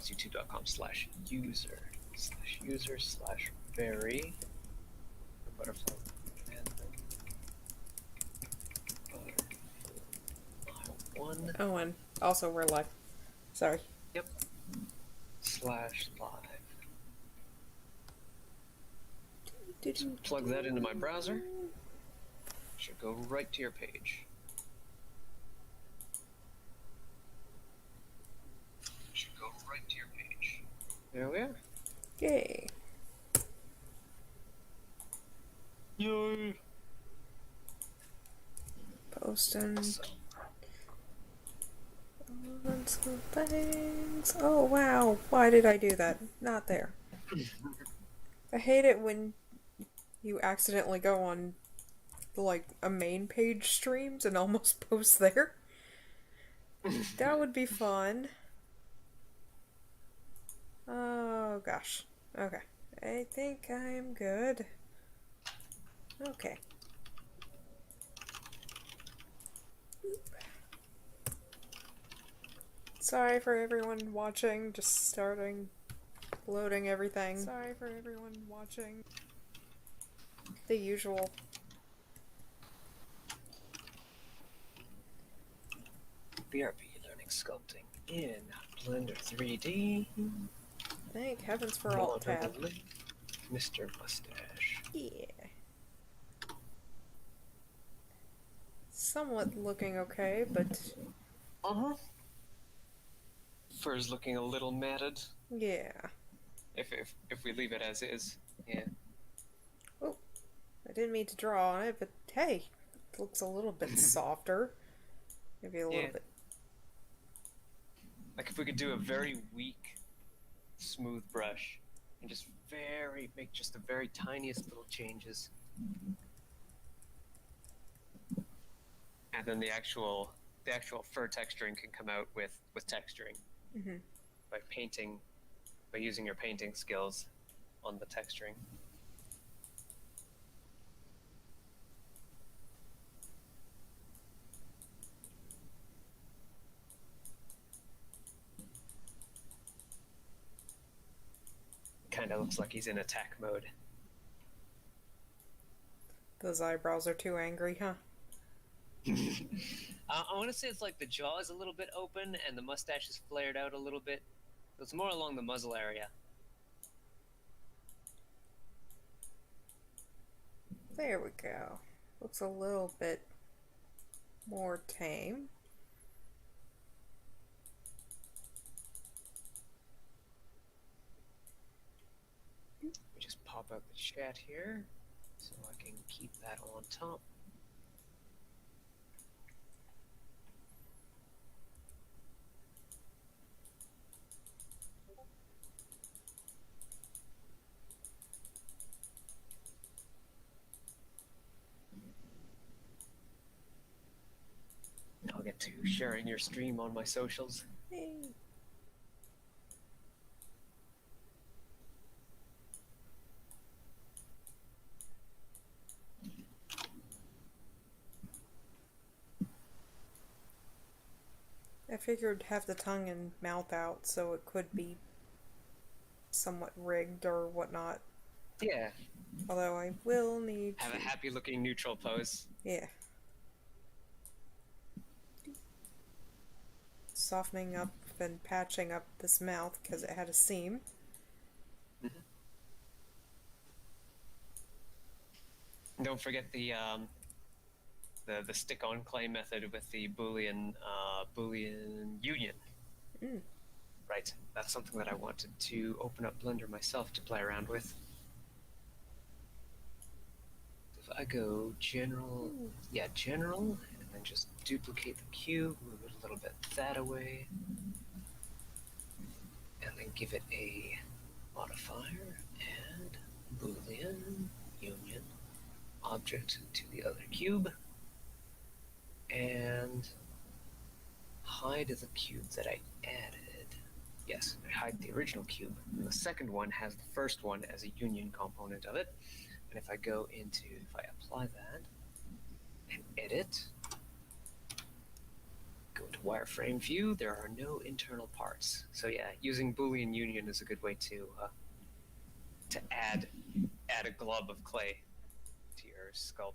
it's youtube.com/user/vary butterfly random butterfly one. Oh, and also we're live. Sorry. Yep. /live. So plug that into my browser. Should go right to your page. There we are. Yay. Yay! Posting So, on some things. Oh wow, why did I do that? Not there. I hate it when you accidentally go on like a main page streams and almost post there. That would be fun. Oh gosh. Okay. I think I'm good. Okay. Sorry for everyone watching, just starting loading everything. Sorry for everyone watching. The usual. BRB learning sculpting in Blender 3D. Thank heavens for Alt Tab. Mr. Mustache. Yeah. Somewhat looking okay, but Fur's looking a little matted. yeah. If we leave it as is, yeah. Oh, I didn't mean to draw on it, but hey, it looks a little bit softer. Maybe a little bit. Like if we could do a very weak, smooth brush and just make just the very tiniest little changes. And then the actual fur texturing can come out with texturing. Mm-hmm. By using your painting skills on the texturing. Kind of looks like he's in attack mode. Those eyebrows are too angry, huh? I want to say it's like the jaw is a little bit open and the mustache is flared out a little bit. It's more along the muzzle area. There we go. Looks a little bit more tame. Let me just pop out the chat here so I can keep that on top. I'll get to sharing your stream on my socials. Hey. I figured have the tongue and mouth out, so it could be somewhat rigged or whatnot. Yeah. Although I will need Have a happy-looking neutral pose. Yeah. Softening up and patching up this mouth because it had a seam. Mm-hmm. Don't forget the stick-on clay method with the Boolean union. Mm. Right. That's something that I wanted to open up Blender myself to play around with. If I go general, general, and then just duplicate the cube, move it a little bit that away, and then give it a modifier, add Boolean union object to the other cube, and hide the cube that I added. Yes, I hide the original cube, and the second one has the first one as a union component of it. And if I apply that and edit, go to wireframe view, there are no internal parts. So yeah, using Boolean union is a good way to add a glob of clay to your sculpt.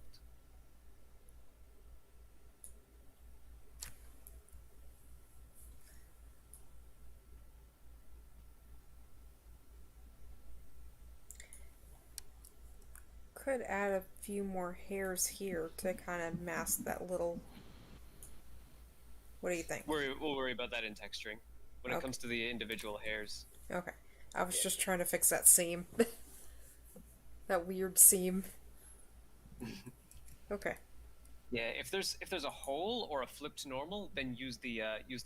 Could add a few more hairs here to kind of mask that little. What do you think? We'll worry about that in texturing when it Okay. comes to the individual hairs. Okay. I was Yeah. just trying to fix that seam. That weird seam. Okay. Yeah, if there's a hole or a flipped normal, then use the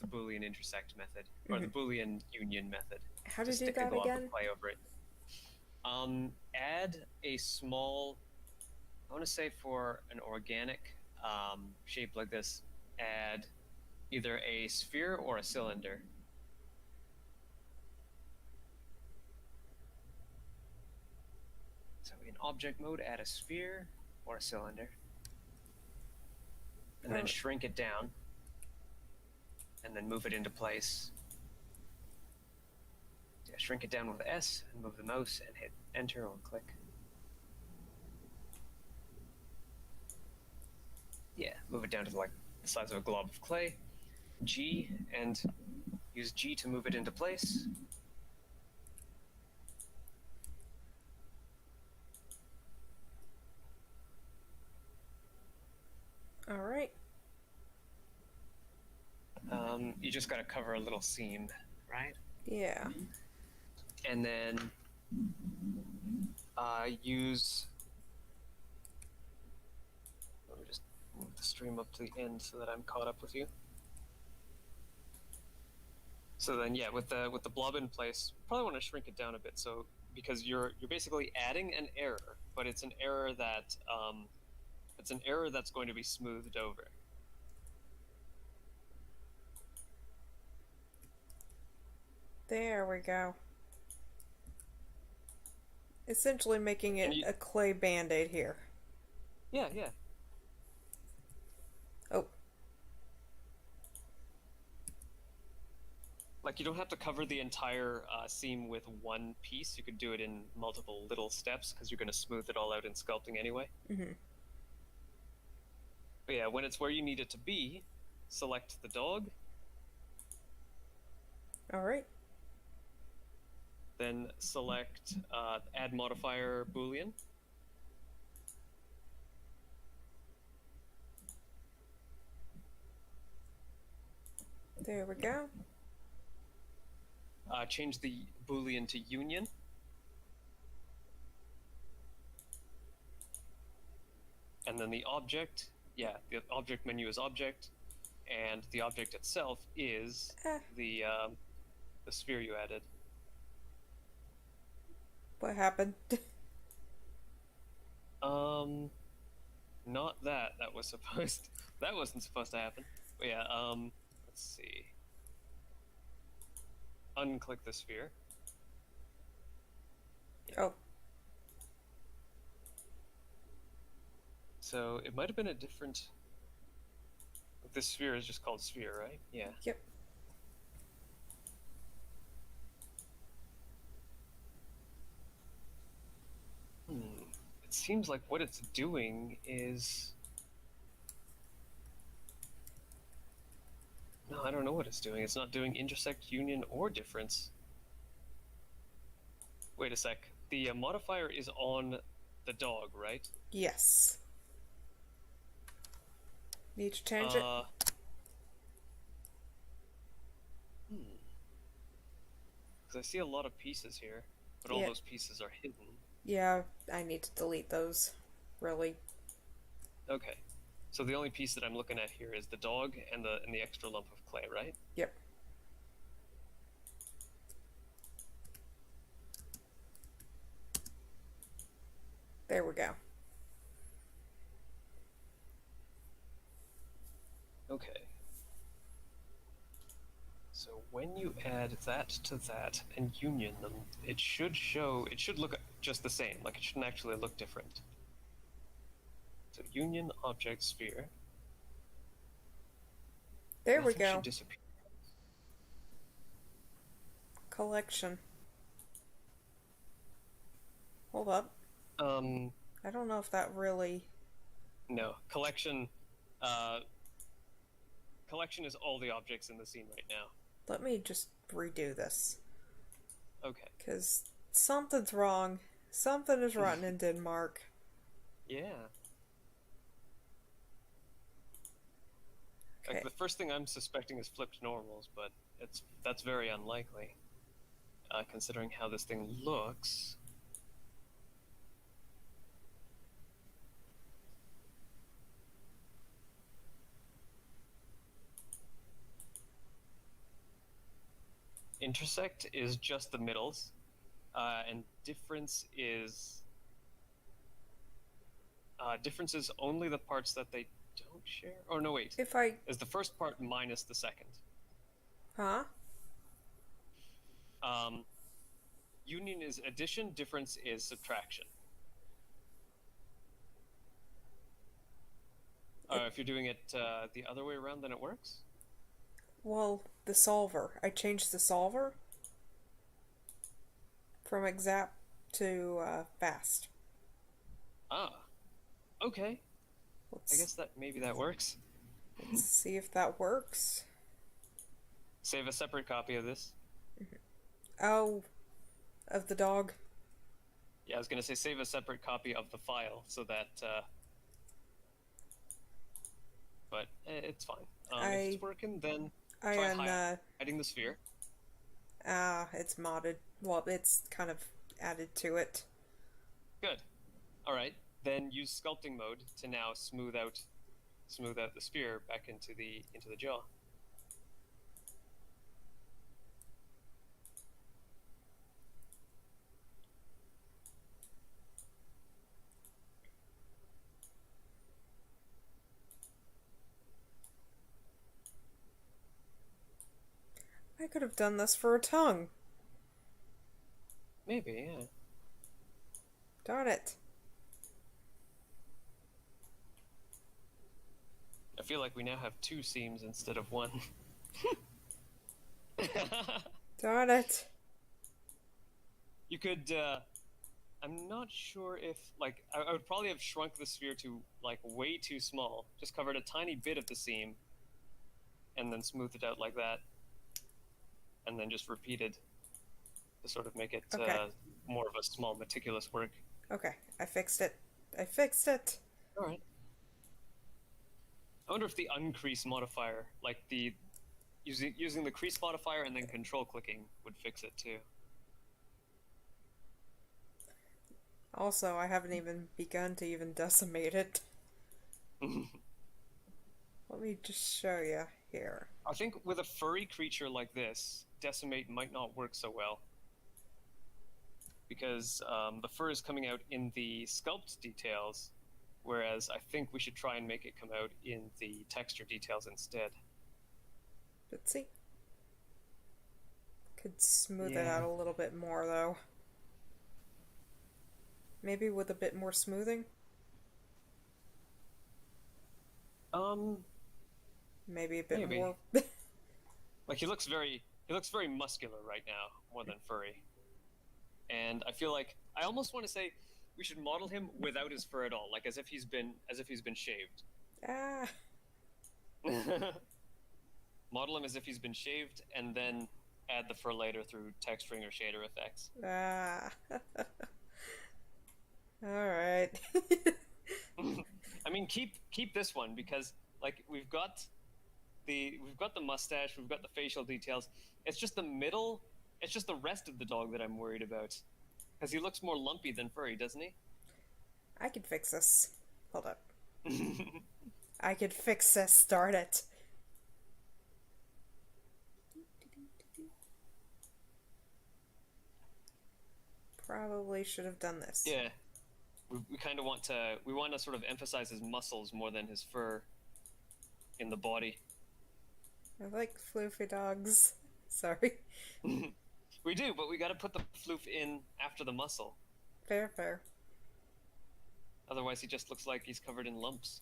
Boolean intersect method or the Mm-hmm. Boolean union method How to to do stick a that glob of again? clay over it. Add a small. I want to say for an organic shape like this, add either a sphere or a cylinder. So in object mode, add a sphere or a cylinder, and then Oh, shrink it down, and then move it into place. Yeah, shrink it down with S, and move the mouse, and hit Enter or click. Yeah, move it down to like the size of a glob of clay. G, and use G to move it into place. all right. You just got to cover a little seam, right? Yeah. And then use. Let me just move the stream up to the end so that I'm caught up with you. So then, yeah, with the blob in place, probably want to shrink it down a bit. So because you're basically adding an error, but it's an error that's going to be smoothed over. There we go. Essentially making And it you, a clay band-aid here. yeah. Oh, Like you don't have to cover the entire seam with one piece. You could do it in multiple little steps because you're going to smooth it all out in sculpting anyway. mm-hmm. But yeah, when it's where you need it to be, select the dog, All right. then select add modifier Boolean. There we go. Change the Boolean to union. And then the object, yeah, the object menu is object, and the object itself is Ah, the sphere you added. what happened? Not that. That was supposed. That wasn't supposed to happen. But yeah. Let's see. Unclick the sphere. Oh, So it might have been a different. This sphere is just called sphere, right? Yeah. yep. It seems like what it's doing is. No, I don't know what it's doing. It's not doing intersect, union, or difference. Wait a sec. The modifier is on the dog, right? Yes. Need to change it? Because I see a lot of pieces here, but all Yeah. those pieces are hidden. Yeah, I need to delete those. Really. Okay. So the only piece that I'm looking at here is the dog and the extra lump of clay, right? Yep. There we go. Okay. So when you add that to that and union them, it should look just the same. Like it shouldn't actually look different. So union object sphere. There we Nothing should go. disappear. Collection. Hold up. Um, I don't know if that really... no. Collection, uh, collection is all the objects in the scene right now. Let me just redo this. Okay. Because something's wrong. Something is rotten in Denmark. Yeah. Okay. Like, the first thing I'm suspecting is flipped normals, but that's very unlikely, considering how this thing looks. Intersect is just the middles, and difference is only the parts that they don't share. Oh no, wait, If I... is the first part minus the second. Huh? Union is addition, difference is subtraction. If you're doing it the other way around, then it works. Well, the solver. I changed the solver from exact to fast. Ah, okay. I Let's guess that maybe that works. let's see if that works. Save a separate copy of this. Oh, of the dog. Yeah, I was gonna say save a separate copy of the file so that. But it's fine. If it's working, then try hiding the sphere. It's modded. Well, it's kind of added to it. Good. All right. Then use sculpting mode to now smooth out the sphere back into the jaw. I could have done this for a tongue. Maybe, yeah. Darn it. I feel like we now have two seams instead of one. Darn it. You could. I'm not sure if like I would probably have shrunk the sphere to like way too small. Just covered a tiny bit of the seam, and then smoothed it out like that, and then just repeated to sort of make it more of a small, meticulous work. Okay, I fixed it. I fixed it. All right. I wonder if the uncrease modifier, like the using the crease modifier and then control clicking, would fix it too. Also, I haven't even begun to even decimate it. Let me just show you here. I think with a furry creature like this, decimate might not work so well. Because the fur is coming out in the sculpt details, whereas I think we should try and make it come out in the texture details instead. Let's see. Could smooth it out a little bit more, though. Maybe with a bit more smoothing? Maybe a bit more. Like he looks very muscular right now, more than furry. And I feel like I almost want to say we should model him without his fur at all, like as if he's been shaved. Ah. Model him as if he's been shaved, and then add the fur later through texturing or shader effects. Ah. All right. I mean, keep this one because like we've got the mustache, we've got the facial details. It's just the middle. It's just the rest of the dog that I'm worried about, because he looks more lumpy than furry, doesn't he? I could fix this. Hold up. I could fix this. Start it. Probably should have done this. Yeah, we kind of want to sort of emphasize his muscles more than his fur in the body. I like floofy dogs. Sorry. We do, but we got to put the floof in after the muscle. Fair, fair. Otherwise, he just looks like he's covered in lumps.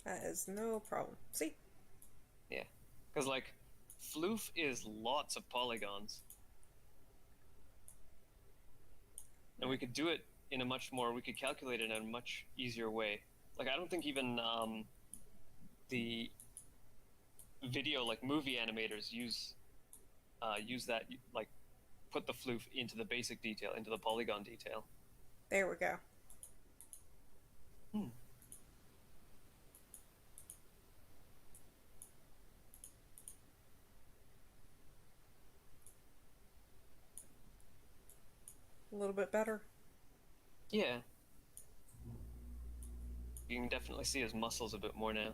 That is no problem. See? Yeah, because like floof is lots of polygons, and we could do it in a much more. We could calculate it in a much easier way. Like I don't think even the video like movie animators use that like put the floof into the basic detail, into the polygon detail. There we go. Hmm. A little bit better. Yeah, you can definitely see his muscles a bit more now.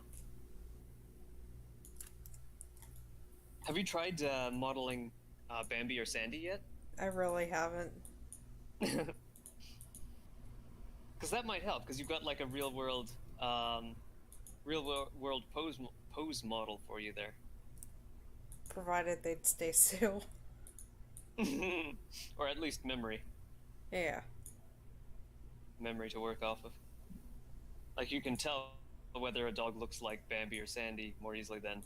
Have you tried modeling Bambi or Sandy yet? I really haven't. Because that might help. Because you've got like a real world pose model for you there, Provided they'd stay still. or at least Yeah. memory to work off of. Like you can tell whether a dog looks like Bambi or Sandy more easily than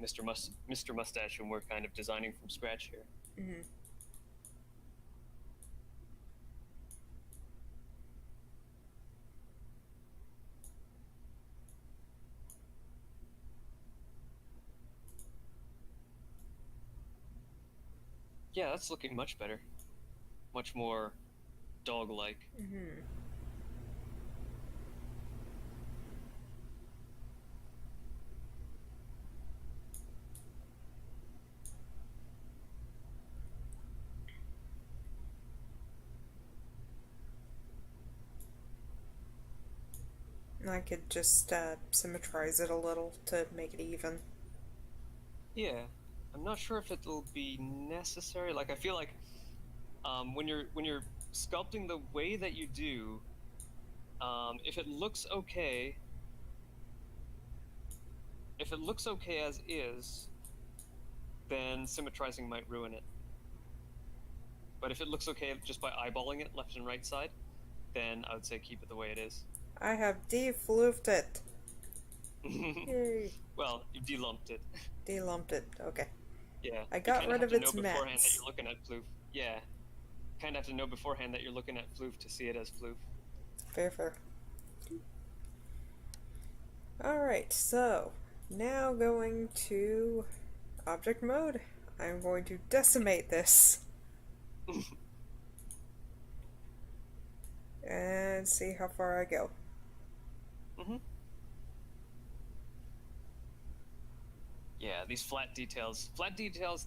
Mr. Mustache, whom we're kind of designing from scratch here. Mm-hmm. Yeah, that's looking much better, much more dog-like. Mm-hmm. I could just symmetrize it a little to make it even. Yeah, I'm not sure if it'll be necessary. Like I feel like when you're sculpting the way that you do, if it looks okay, if it looks okay as is, then symmetrizing might ruin it. But if it looks okay just by eyeballing it left and right side, then I would say keep it the way it is. I have defloofed it. Yay. Well, you delumped it. Delumped it. Okay. Yeah, I you got kind of rid have of to know its beforehand that mats. you're looking at floof. Yeah, kind of have to know beforehand that you're looking at floof to see it as floof. Fair, fair. Alright, so now going to object mode. I'm going to decimate this and see how far I go. Mm-hmm. Yeah, these flat details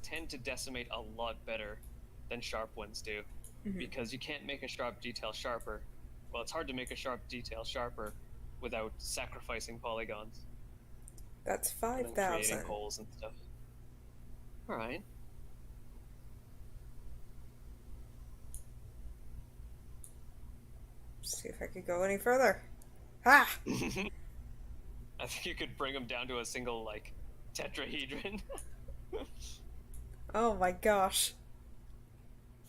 tend to decimate a lot better than sharp ones do, Mm-hmm. because you can't make a sharp detail sharper. Well, it's hard to make a sharp detail sharper without sacrificing polygons That's and then creating 5,000. holes and stuff. All right. See if I could go any further. Ha! I think you could bring them down to a single like tetrahedron. Oh my gosh.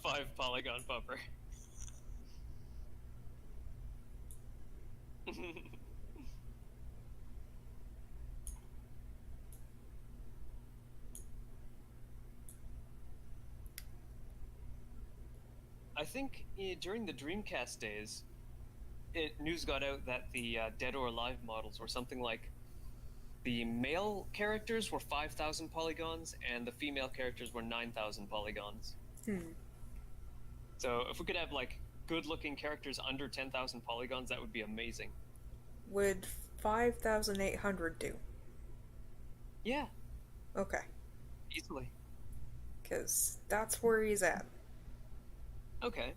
5 polygon buffer. I think during the Dreamcast days, news got out that the Dead or Alive models were something like the male characters were 5,000 polygons and the female characters were 9,000 polygons. Hmm. So if we could have like good-looking characters under 10,000 polygons, that would be amazing. Would 5,800 do? Yeah, Okay. easily. Because that's where he's at. Okay.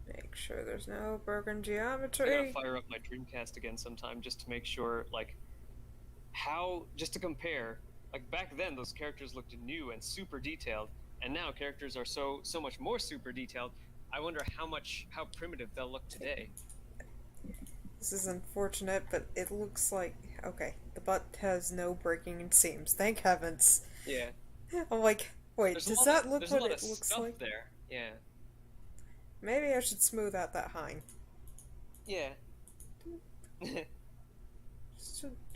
Make sure there's no broken I gotta geometry. fire up my Dreamcast again sometime just to make sure, like, just to compare. Like back then, those characters looked new and super detailed, and now characters are so much more super detailed. I wonder how primitive they'll look today. This is unfortunate, but it looks like... Okay, the butt has no breaking in seams. Thank heavens. Yeah, I'm like, wait, does that look there's a what lot of it looks stuff like? there. Yeah, Maybe I should smooth out that hind. yeah.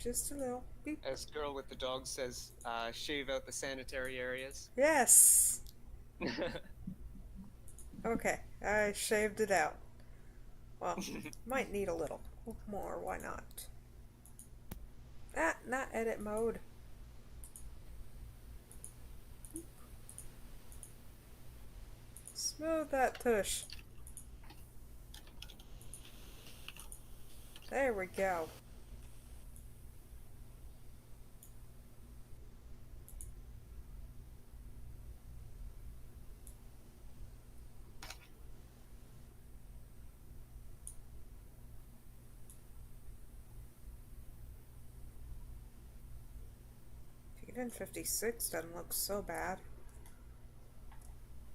Just a little. Beep. As girl with the dog says, shave out the sanitary areas. Yes! Okay, I shaved it out. Well, might need a little more, why not? Ah, not edit mode. Smooth that tush. There we go. Even 56 doesn't look so bad.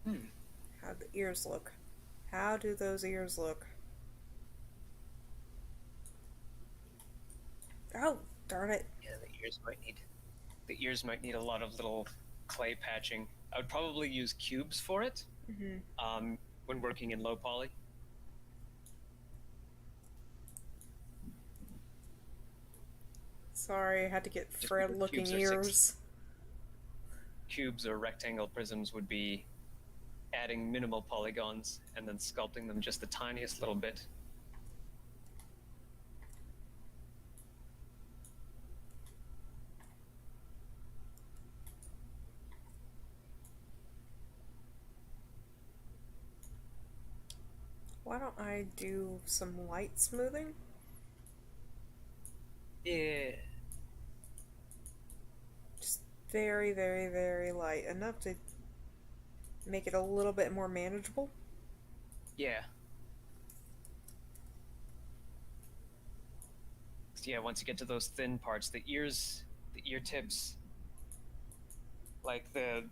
How do the ears look? How do those ears look? Oh, darn it. Yeah, the ears might need a lot of little clay patching. I would probably use cubes for it. When working in low poly. Sorry, I had to get Just because Fred looking cubes are six. ears. Cubes or rectangle prisms would be adding minimal polygons and then sculpting them just the tiniest little bit. Why don't I do some light smoothing? Yeah. Just very, very, very light. Enough to make it a little bit more manageable. Yeah. Yeah, once you get to those thin parts, the ear tips, like the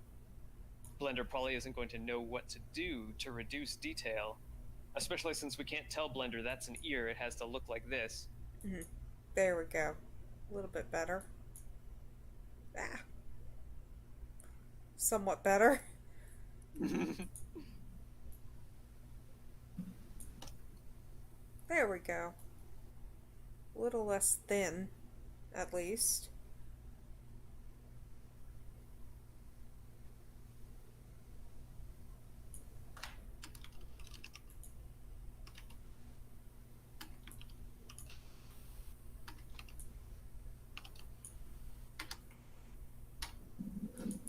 Blender probably isn't going to know what to do to reduce detail, especially since we can't tell Blender that's an ear, it has to look like this. There we go. A little bit better. Ah. Somewhat better. There we go. A little less thin, at least.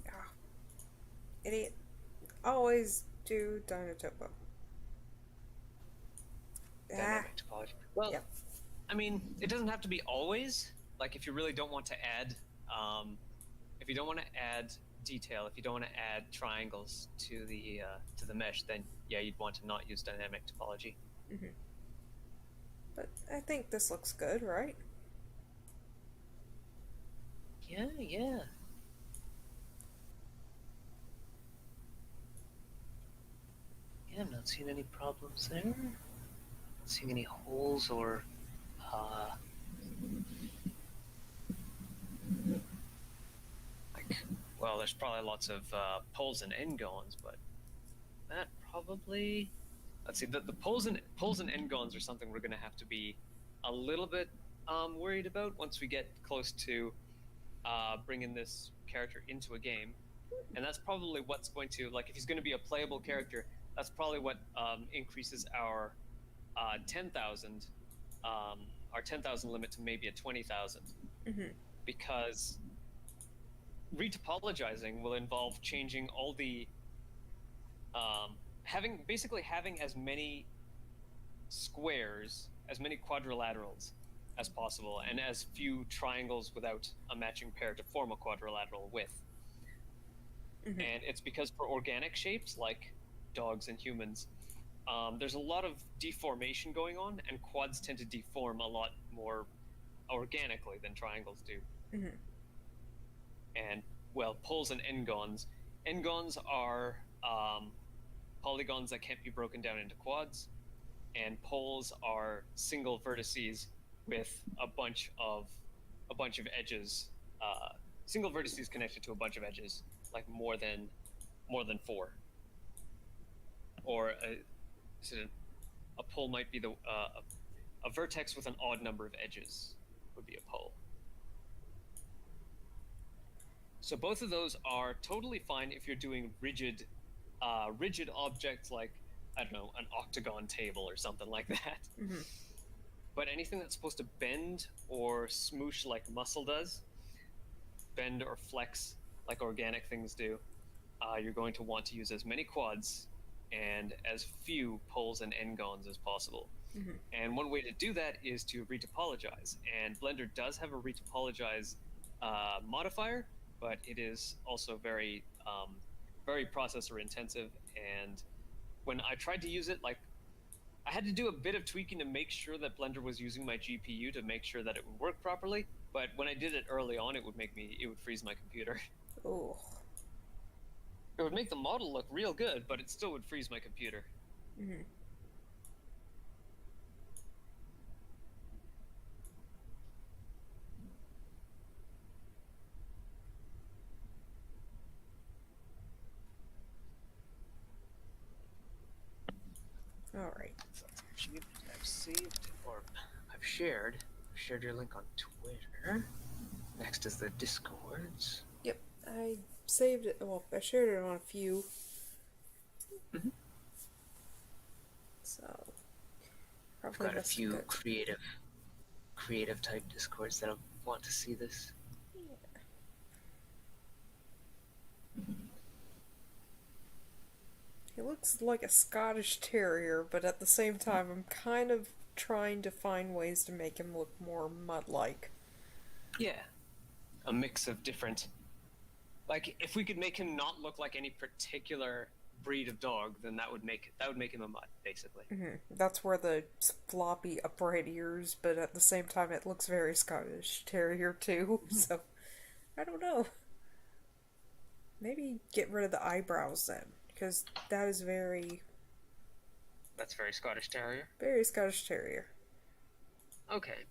Ah, idiot. Always do Dinotopo. Ah, Dynamic topology. Well, yep. I mean, it doesn't have to be always. Like, if you really don't want to add, if you don't want to add detail, if you don't want to add triangles to the mesh, then yeah, you'd want to not use dynamic topology. But I think this looks good, right? Yeah, yeah. Yeah, I'm not seeing any problems there. Not seeing any holes or like, well, there's probably lots of poles and n-gons, but that probably, let's see, the poles and n-gons are something we're going to have to be a little bit worried about once we get close to bringing this character into a game. And that's probably what's going to, like, if he's going to be a playable character, that's probably what increases our 10,000 our 10,000 limit to maybe a 20,000, because retopologizing will involve changing all the having as many squares, as many quadrilaterals as possible, and as few triangles without a matching pair to form a quadrilateral with. And it's because for organic shapes like dogs and humans, there's a lot of deformation going on, and quads tend to deform a lot more organically than triangles do. And, well, poles and n-gons. N-gons are polygons that can't be broken down into quads, and poles are single vertices with a bunch of edges, single vertices connected to a bunch of edges, like more than 4. Or a pole might be a vertex with an odd number of edges would be a pole. So both of those are totally fine if you're doing rigid objects like, I don't know, an octagon table or something like that. Mm-hmm. But anything that's supposed to bend or smoosh like muscle does, bend or flex like organic things do, you're going to want to use as many quads and as few poles and n-gons as possible. Mm-hmm. And one way to do that is to retopologize. And Blender does have a retopologize modifier, but it is also very processor intensive. And when I tried to use it, like I had to do a bit of tweaking to make sure that Blender was using my GPU to make sure that it would work properly. But when I did it early on, it would freeze my computer. Oh. It would make the model look real good, but it still would freeze my computer. Mm-hmm. All right. So I've saved, or I've shared your link on Twitter. Next is the Discords. Yep. I saved it. Well, I shared it on a few. Mm-hmm. So I've probably got a best to few go. creative type Discords that'll want to see this. He looks like a Scottish Terrier, but at the same time, I'm kind of trying to find ways to make him look more mud-like. Yeah, a mix of different. Like, if we could make him not look like any particular breed of dog, then that would make him a mutt, basically. Mm-hmm. That's where the floppy upright ears, but at the same time, it looks very Scottish Terrier too. So I don't know. Maybe get rid of the eyebrows then, because that is That's very Scottish Terrier. very Scottish Terrier. Okay.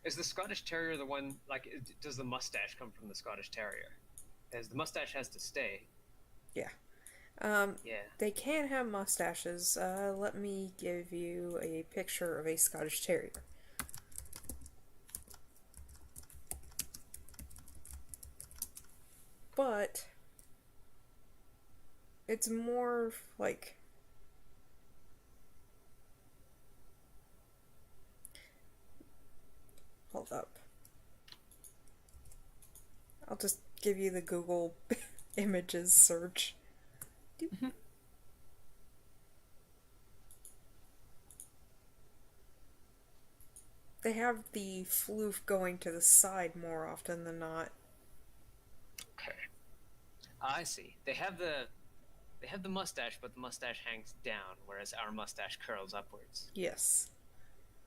Is the Scottish Terrier the one, like, does the mustache come from the Scottish Terrier? As the mustache has to stay. Yeah. Yeah. They can have mustaches. Let me give you a picture of a Scottish Terrier. But it's more like hold up. I'll just give you the Google images search. Mm-hmm. They have the floof going to the side more often than not. Okay. I see. They have the mustache, but the mustache hangs down, whereas our mustache curls upwards. Yes.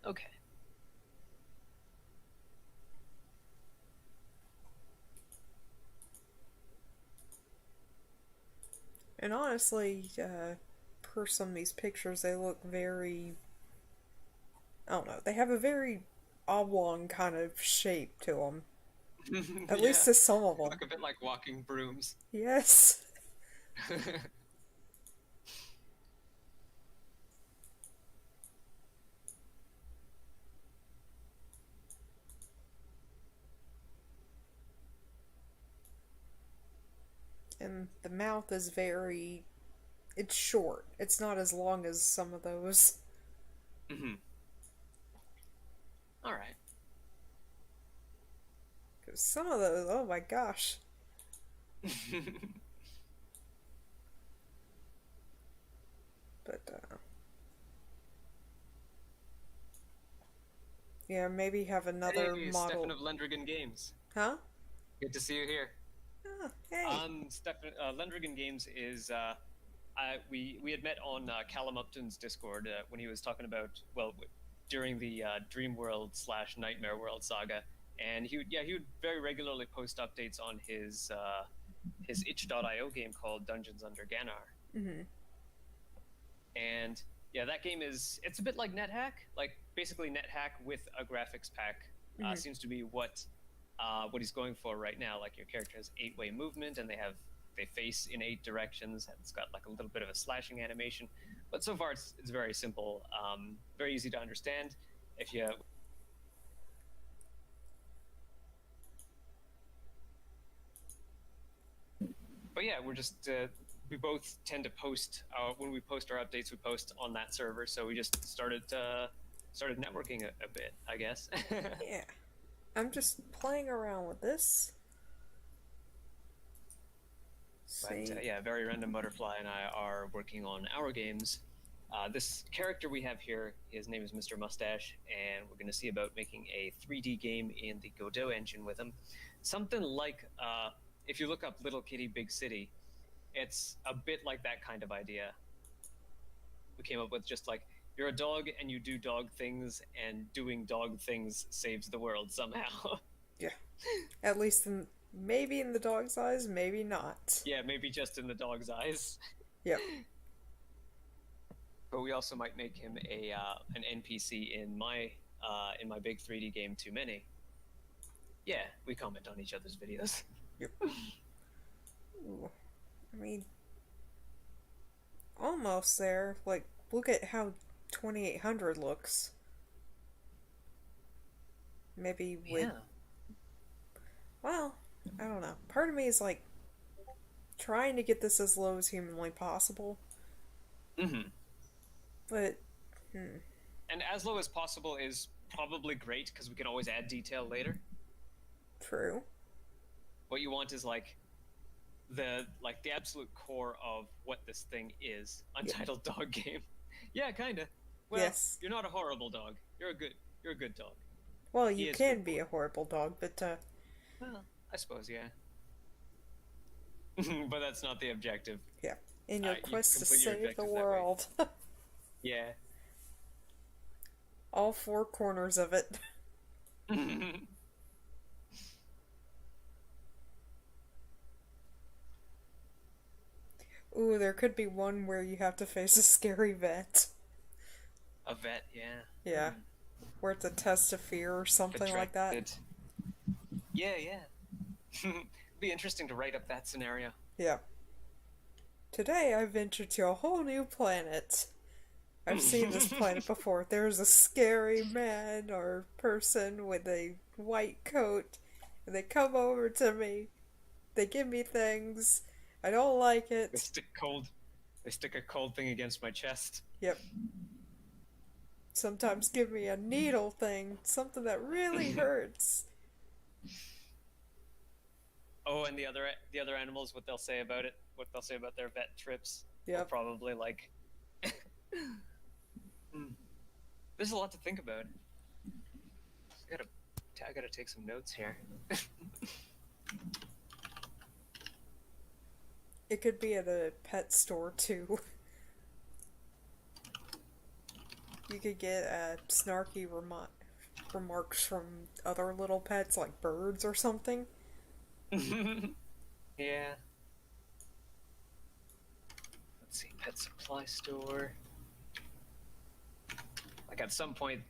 Okay. And honestly, per some of these pictures, they look very. I don't know. They have a very oblong kind of shape to them. At least Yeah. to some of They them. look a bit like walking brooms. Yes. And the mouth is very. It's short. It's not as long as some of those. Mm-hmm. All right. Because some of those, oh my gosh. But, yeah, maybe have another Hey, model. Stefan of Lendrigan Games. Huh? Good to see you here. Oh, hey. Stefan, Lendrigan Games is we had met on Callum Upton's Discord when he was talking about during the Dream World / Nightmare World saga, and he would very regularly post updates on his itch.io game called Dungeons Under Ganar. Mm-hmm. And yeah, that game it's a bit like NetHack, like basically NetHack with a graphics pack. Mm-hmm. Seems to be what he's going for right now. Like your character has 8-way movement, and they face in 8 directions, and it's got like a little bit of a slashing animation. But so far, it's very simple, very easy to understand. If you but yeah, we're just we both tend to post when we post our updates, we post on that server. So we just started networking a bit, I guess. Yeah. I'm just playing around with this. But See. yeah, Very Random Butterfly and I are working on our games. This character we have here, his name is Mr. Mustache, and we're going to see about making a 3D game in the Godot engine with him. Something like, if you look up Little Kitty Big City, it's a bit like that kind of idea. We came up with just like, you're a dog and you do dog things, and doing dog things saves the world somehow. Yeah. At least maybe in the dog's eyes, maybe not. Yeah, maybe just in the dog's eyes. Yep. But we also might make him an NPC in my big 3D game Too Many. Yeah, we comment on each other's videos. Yep. Ooh. I mean, almost there. Like, look at how 2800 looks. Maybe with. Yeah. Well, I don't know. Part of me is like trying to get this as low as humanly possible. Mm-hmm. But, And as low as possible is probably great because we can always add detail later. true. What you want is like the absolute core of what this thing is. Untitled Dog Game. Yeah, kinda. Well, Yes. you're not a horrible dog. You're a good dog. Well, He you is can good be boy. a horrible dog, but, Well, I suppose, yeah. But that's not the objective. yeah. In your You quest to complete your save the objectives that way. world. Yeah. All four corners of it. Ooh, there could be one where you have to face a scary vet. A vet, yeah. Yeah. Where it's a test of fear or something like that. Protracted. Yeah, yeah. It'd be interesting to write up that scenario. Yeah. Today I ventured to a whole new planet. I've seen this planet before. There's a scary man or person with a white coat, and they come over to me. They give me things. I don't like They it. stick a cold thing against my chest. Yep. Sometimes give me a needle thing, something that really hurts. Oh, and the other animals, what they'll say about it, what they'll say about their vet trips. Yep. Probably like. There's a lot to think about. I gotta take some notes here. It could be at a pet store too. You could get snarky remarks from other little pets, like birds or something. Yeah. Let's see, pet supply store. Like at some point,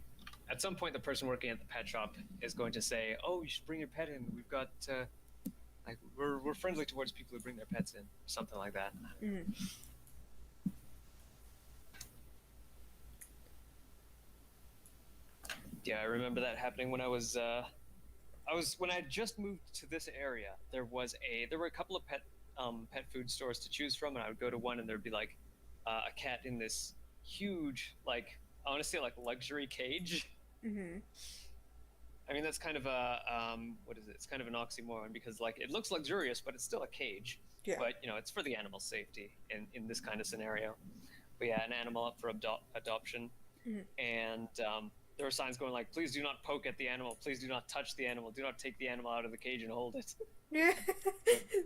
the person working at the pet shop is going to say, "Oh, you should bring your pet in. We've got like we're friendly towards people who bring their pets in," something like that. Mm. Yeah, I remember that happening when I was when I had just moved to this area. There were a couple of pet food stores to choose from, and I would go to one, and there'd be like a cat in this huge, like, I want to say like luxury cage. Mm-hmm. I mean, that's kind of a what is it? It's kind of an oxymoron because like it looks luxurious, but it's still a cage. Yeah. But it's for the animal safety in this kind of scenario. But yeah, an animal up for adoption, and there were signs going like, "Please do not poke at the animal. Please do not touch the animal. Do not take the animal out of the cage and hold it." Yeah.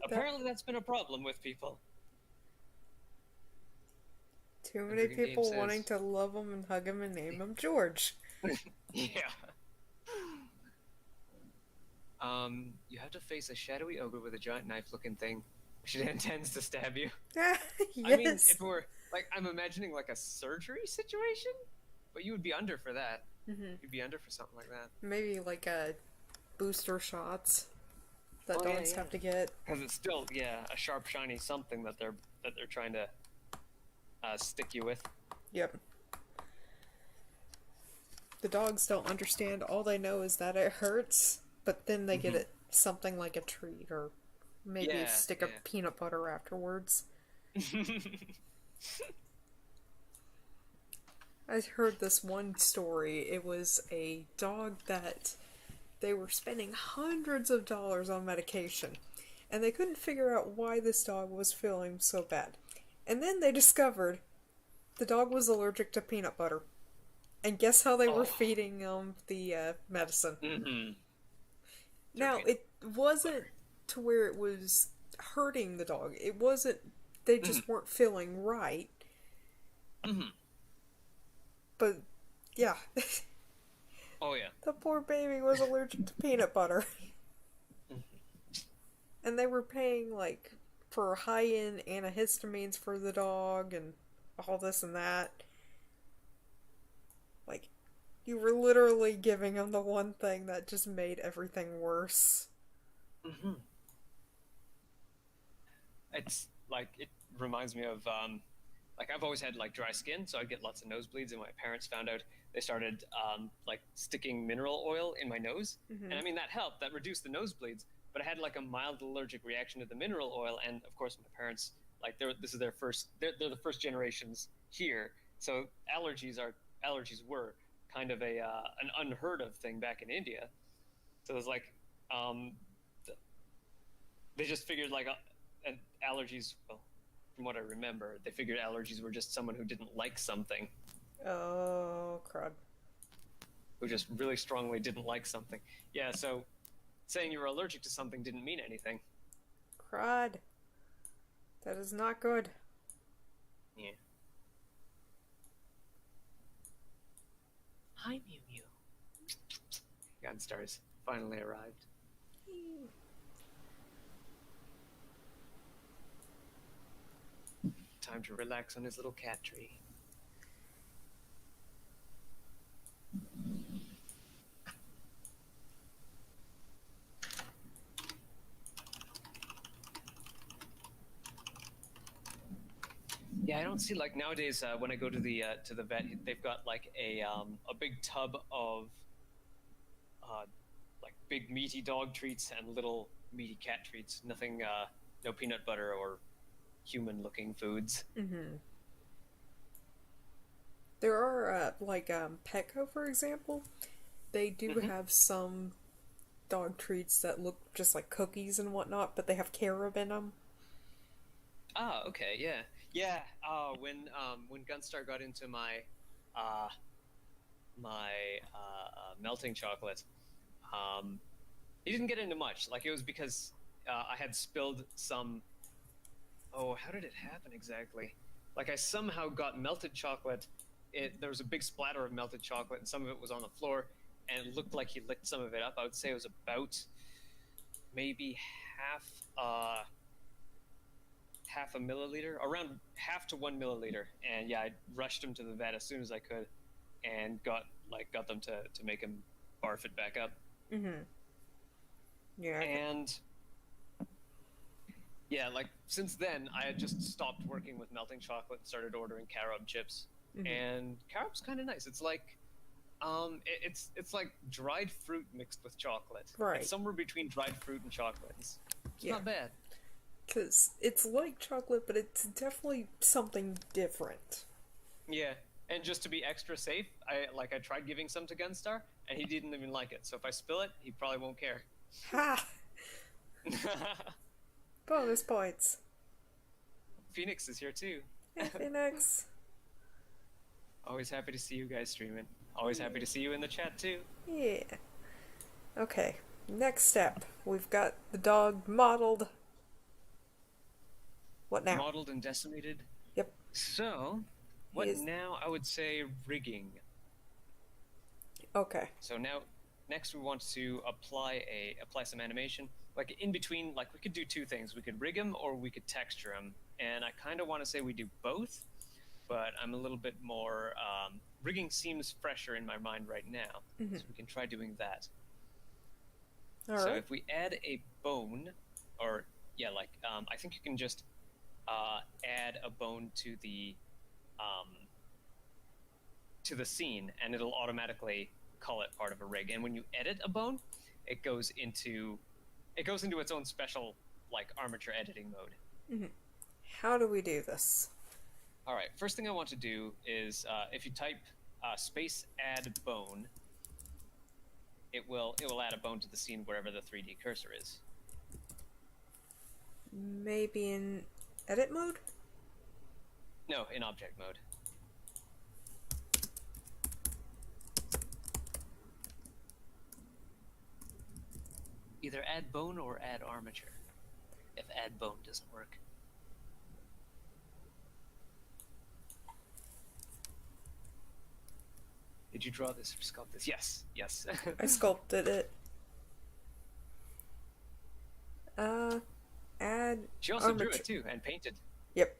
Apparently, that's been a problem with people. Too many people wanting to love him and hug him and name him George. Yeah. You have to face a shadowy ogre with a giant knife-looking thing. She intends to stab you. Yes. I mean, if it were like, I'm imagining like a surgery situation, but you would be under for that. You'd be under for something like that. Maybe like booster shots that Oh, dogs yeah. have to get. Because it's still, a sharp, shiny something that they're trying to stick you with. Yep. The dogs don't understand. All they know is that it hurts, but then they get it something like a treat or Maybe a Yeah, stick of peanut butter afterwards. yeah. I heard this one story. It was a dog that they were spending hundreds of dollars on medication, and they couldn't figure out why this dog was feeling so bad. And then they discovered the dog was allergic to peanut butter. And guess how they were Oh. feeding the medicine? Mm-hmm. Through Now, peanut it wasn't to where it was hurting the dog. It wasn't, they butter. just weren't feeling right. Mm-hmm. But yeah, Oh yeah. the poor baby was allergic to peanut butter. And they were paying like for high end antihistamines for the dog and all this and that. Like, you were literally giving him the one thing that just made everything worse. Mm-hmm. It's like it reminds me of like I've always had like dry skin, so I'd get lots of nosebleeds, and my parents found out they started like sticking mineral oil in my nose, Mm-hmm. and I mean that helped, that reduced the nosebleeds, but I had like a mild allergic reaction to the mineral oil, and of course my parents like this is their first they're the first generations here, so allergies were kind of a an unheard of thing back in India, so it was like um, they just figured like allergies. Well, from what I remember, they figured allergies were just someone who didn't like something, Oh, crud. who just really strongly didn't like something. Yeah, so saying you were allergic to something didn't mean anything. Crud. That is not good. Yeah. Hi, Mew Mew. Gunstars finally arrived. Time to relax on his little cat tree. Yeah, I don't see like nowadays when I go to the vet, they've got like a big tub of uh, like big meaty dog treats and little meaty cat treats. Nothing, no peanut butter or human-looking foods. Mm-hmm. There are, like, Petco, for example. They do Mm-hmm. have some dog treats that look just like cookies and whatnot, but they have carob in them. Ah, okay, yeah, yeah. When Gunstar got into uh, my melting chocolate, um, he didn't get into much. Like it was because I had spilled some. Oh, how did it happen exactly? Like I somehow got melted chocolate. There was a big splatter of melted chocolate, and some of it was on the floor, and it looked like he licked some of it up. I would say it was about maybe half uh, half a milliliter, around half to 1 milliliter. And yeah, I rushed him to the vet as soon as I could, and got them to make him barf it back up. Mm-hmm. Yeah. And yeah, like since then, I had just stopped working with melting chocolate and started ordering carob chips. Mm-hmm. And carob's kind of nice. It's like it's like dried fruit mixed with chocolate. Right. It's somewhere between dried fruit and chocolate. It's Yeah. not bad. Because it's like chocolate, but it's definitely something different. Yeah. And just to be extra safe, I tried giving some to Gunstar, and he didn't even like it. So if I spill it, he probably won't care. Ha! Bonus points. Phoenix is here too. Hey, Phoenix. Always happy to see you guys streaming. Always happy to see you in the chat too. Yeah. Okay. Next step. We've got the dog modeled. What now? Modeled and decimated. Yep. So, what now? I would say rigging. Okay. So now, next we want to apply some animation. Like in between, like we could do two things. We could rig him or we could texture him. And I kind of want to say we do both, but I'm a little bit more. Rigging seems fresher in my mind right now, so we can try doing that. All so right. if we add a bone, or yeah, like I think you can just add a bone to the scene, and it'll automatically call it part of a rig. And when you edit a bone, it goes into its own special like armature editing mode. Mm-hmm. How do we do this? All right, first thing I want to do is if you type space add bone, it will add a bone to the scene wherever the 3D cursor is. Maybe in edit mode? No, in object mode. Either add bone or add armature, if add bone doesn't work. Did you draw this or sculpt this? Yes, yes. I sculpted it. Add She also drew armature. it too and painted. Yep.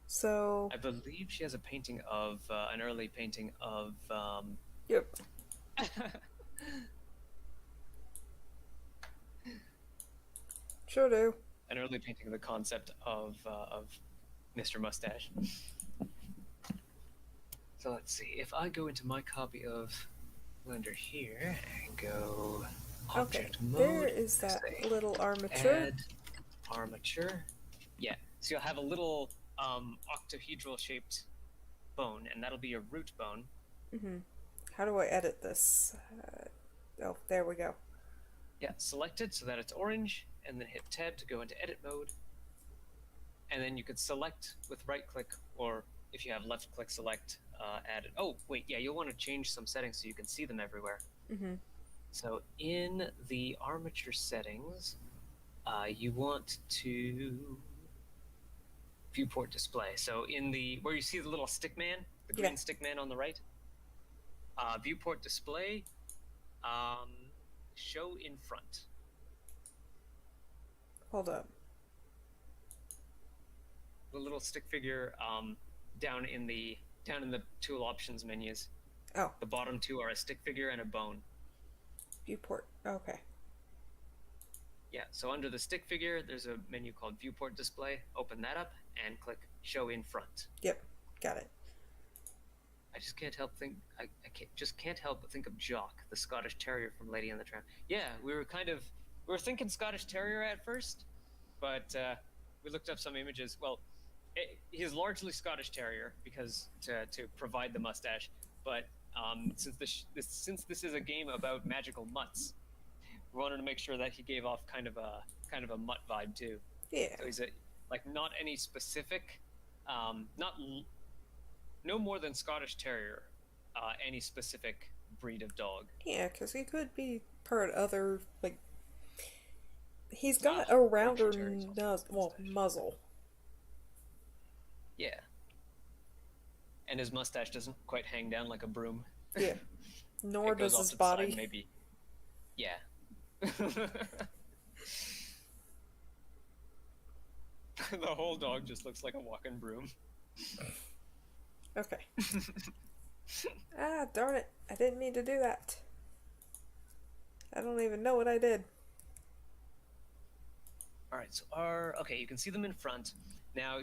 So. I believe she has a painting of an early painting of. Yep. Sure do. An early painting of the concept of Mr. Mustache. So let's see. If I go into my copy of Blender here and go object mode, there is that little armature. Add armature. Yeah. So you'll have a little octahedral shaped bone, and that'll be a root bone. Mm-hmm. How do I edit this? Oh, there we go. Yeah, select it so that it's orange, and then hit tab to go into edit mode. And then you could select with right click, or if you have left click select, add it. Oh, wait, yeah, you'll want to change some settings so you can see them everywhere. Mm-hmm. So in the armature settings, you want to viewport display. So in the where you see the little stick man, the green stick man on the right, viewport display, show in front. Hold up. The little stick figure down in the tool options menus. Oh. The bottom two are a stick figure and a bone. Viewport. Okay. Yeah, so under the stick figure, there's a menu called Viewport Display. Open that up and click Show in Front. Yep, got it. I just can't help but think of Jock, the Scottish Terrier from Lady and the Tramp. Yeah, we were thinking Scottish Terrier at first, but we looked up some images. Well, he's largely Scottish Terrier because to provide the mustache, but since this is a game about magical mutts, we wanted to make sure that he gave off kind of a mutt vibe too. Yeah. So he's not any specific, no more than Scottish Terrier, any specific breed of dog. Yeah, because he could be part other, like, he's got a rounder muzzle. Yeah. And his mustache doesn't quite hang down like a broom. Yeah. Nor does his body. Side, maybe. Yeah. The whole dog just looks like a walking broom. Okay. Darn it. I didn't mean to do that. I don't even know what I did. Alright, so okay, you can see them in front. Now,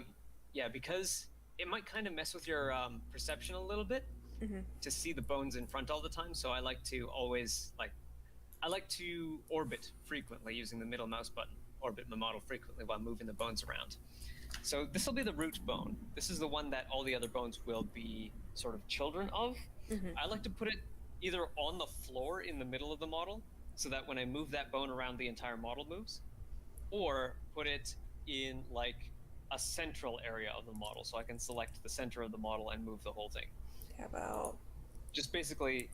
yeah, because it might kind of mess with your perception a little bit to see the bones in front all the time, so I like to always, I like to orbit frequently using the middle mouse button. Orbit my model frequently while moving the bones around. So this will be the root bone. This is the one that all the other bones will be sort of children of. I like to put it either on the floor in the middle of the model, so that when I move that bone around, the entire model moves, or put it in like a central area of the model, so I can select the center of the model and move the whole thing. How about just basically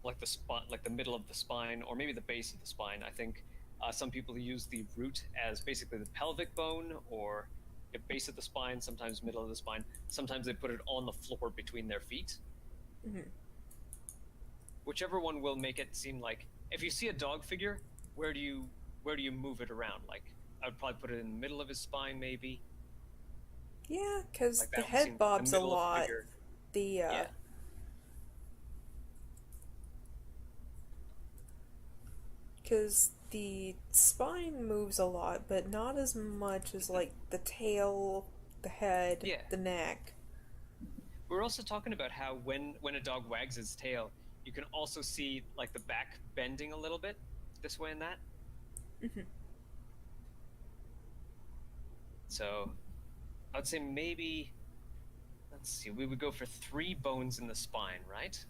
like the spine, like the middle of the spine, or maybe the base of the spine. I think some people use the root as basically the pelvic bone, or the base of the spine, sometimes middle of the spine. Sometimes they put it on the floor between their feet. Whichever one will make it seem like, if you see a dog figure, where do you move it around? Like, I would probably put it in the middle of his spine, maybe. Yeah, because like the head bobs a lot. Yeah. Because the spine moves a lot, but not as much as like the tail, the head, the neck. We're also talking about how when a dog wags his tail, you can also see like the back bending a little bit. this way and that. Mm-hmm. So I would say maybe, let's see, we would go for 3 bones in the spine, right?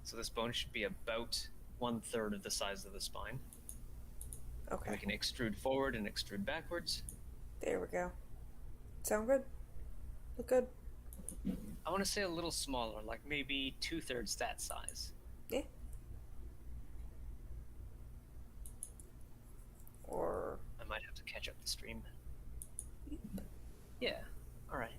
So this bone should be about 1/3 of the size of the spine. And we Okay. can extrude forward and extrude backwards. There we go. Sound good? Look good? I want to say a little smaller, like maybe 2/3 that size. Yeah. Or I might have to catch up the stream. Yeah, all right.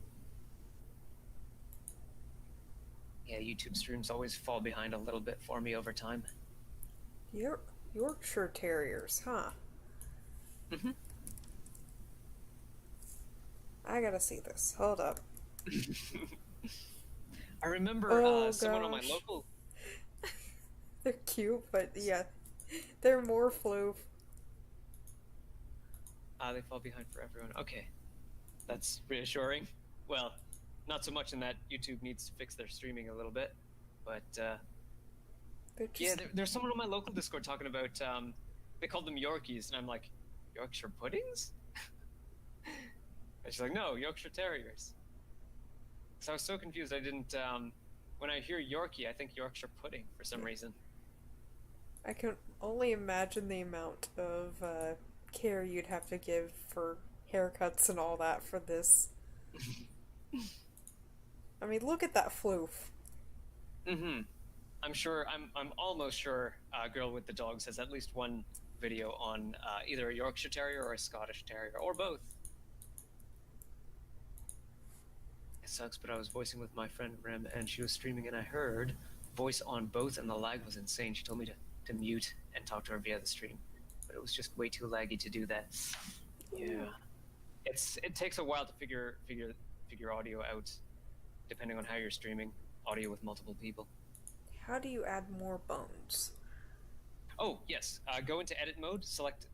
Yeah, YouTube streams always fall behind a little bit for me over time. Yorkshire Terriers, huh? Mm-hmm. I gotta see this. Hold up. I remember Oh someone on my gosh. local. They're cute, but yeah, they're more floof. They fall behind for everyone. Okay, that's reassuring. Well, not so much in that YouTube needs to fix their streaming a little bit, but They're yeah, just. there's someone on my local Discord talking about they called them Yorkies, and I'm like, Yorkshire puddings? And she's like, no, Yorkshire Terriers. So I was so confused. I didn't. When I hear Yorkie, I think Yorkshire pudding for some reason. I can only imagine the amount of care you'd have to give for haircuts and all that for this. I mean, look at that floof. Mm-hmm. I'm sure. I'm almost sure. Girl with the Dogs has at least one video on either a Yorkshire Terrier or a Scottish Terrier or both. It sucks, but I was voicing with my friend Rem, and she was streaming, and I heard voice on both, and the lag was insane. She told me to mute and talk to her via the stream, but it was just way too laggy to do that. Yeah, it takes a while to figure audio out, depending on how you're streaming audio with multiple people. How do you add more bones? Oh yes, go into edit mode, select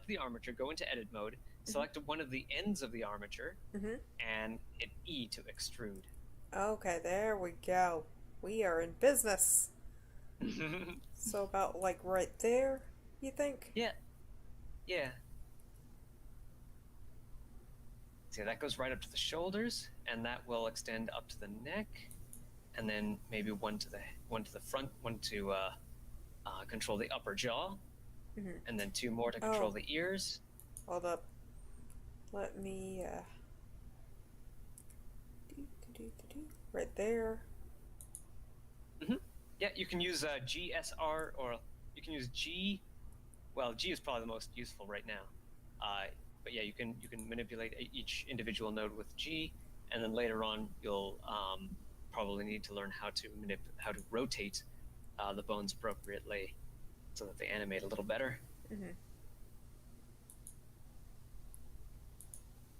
the armature, go into edit mode, select one of the ends of the armature, and hit E to extrude. Okay, there we go. We are in business. So about like right there, you think? Yeah, yeah. See, that goes right up to the shoulders, and that will extend up to the neck, and then maybe one to the front, one to control the upper jaw, and then 2 more to control the ears. Hold up. Let me right there. Yeah, you can use GSR, or you can use G. Well, G is probably the most useful right now. But yeah, you can manipulate each individual node with G, and then later on you'll probably need to learn how to rotate the bones appropriately so that they animate a little better.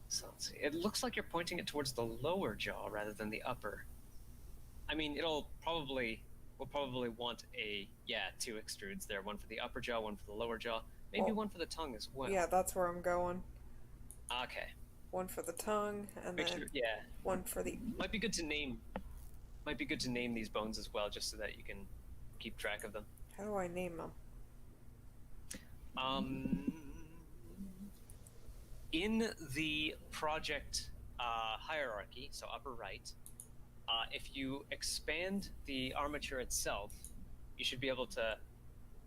So let's see. It looks like you're pointing it towards the lower jaw rather than the upper. I mean, we'll probably want 2 extrudes there, one for the upper jaw, one for the lower jaw, maybe one for the tongue as well. Yeah, that's where I'm going. Okay. One for the tongue, and then one for the. Might be good to name these bones as well, just so that you can keep track of them. How do I name them? In the project hierarchy, so upper right, if you expand the armature itself, you should be able to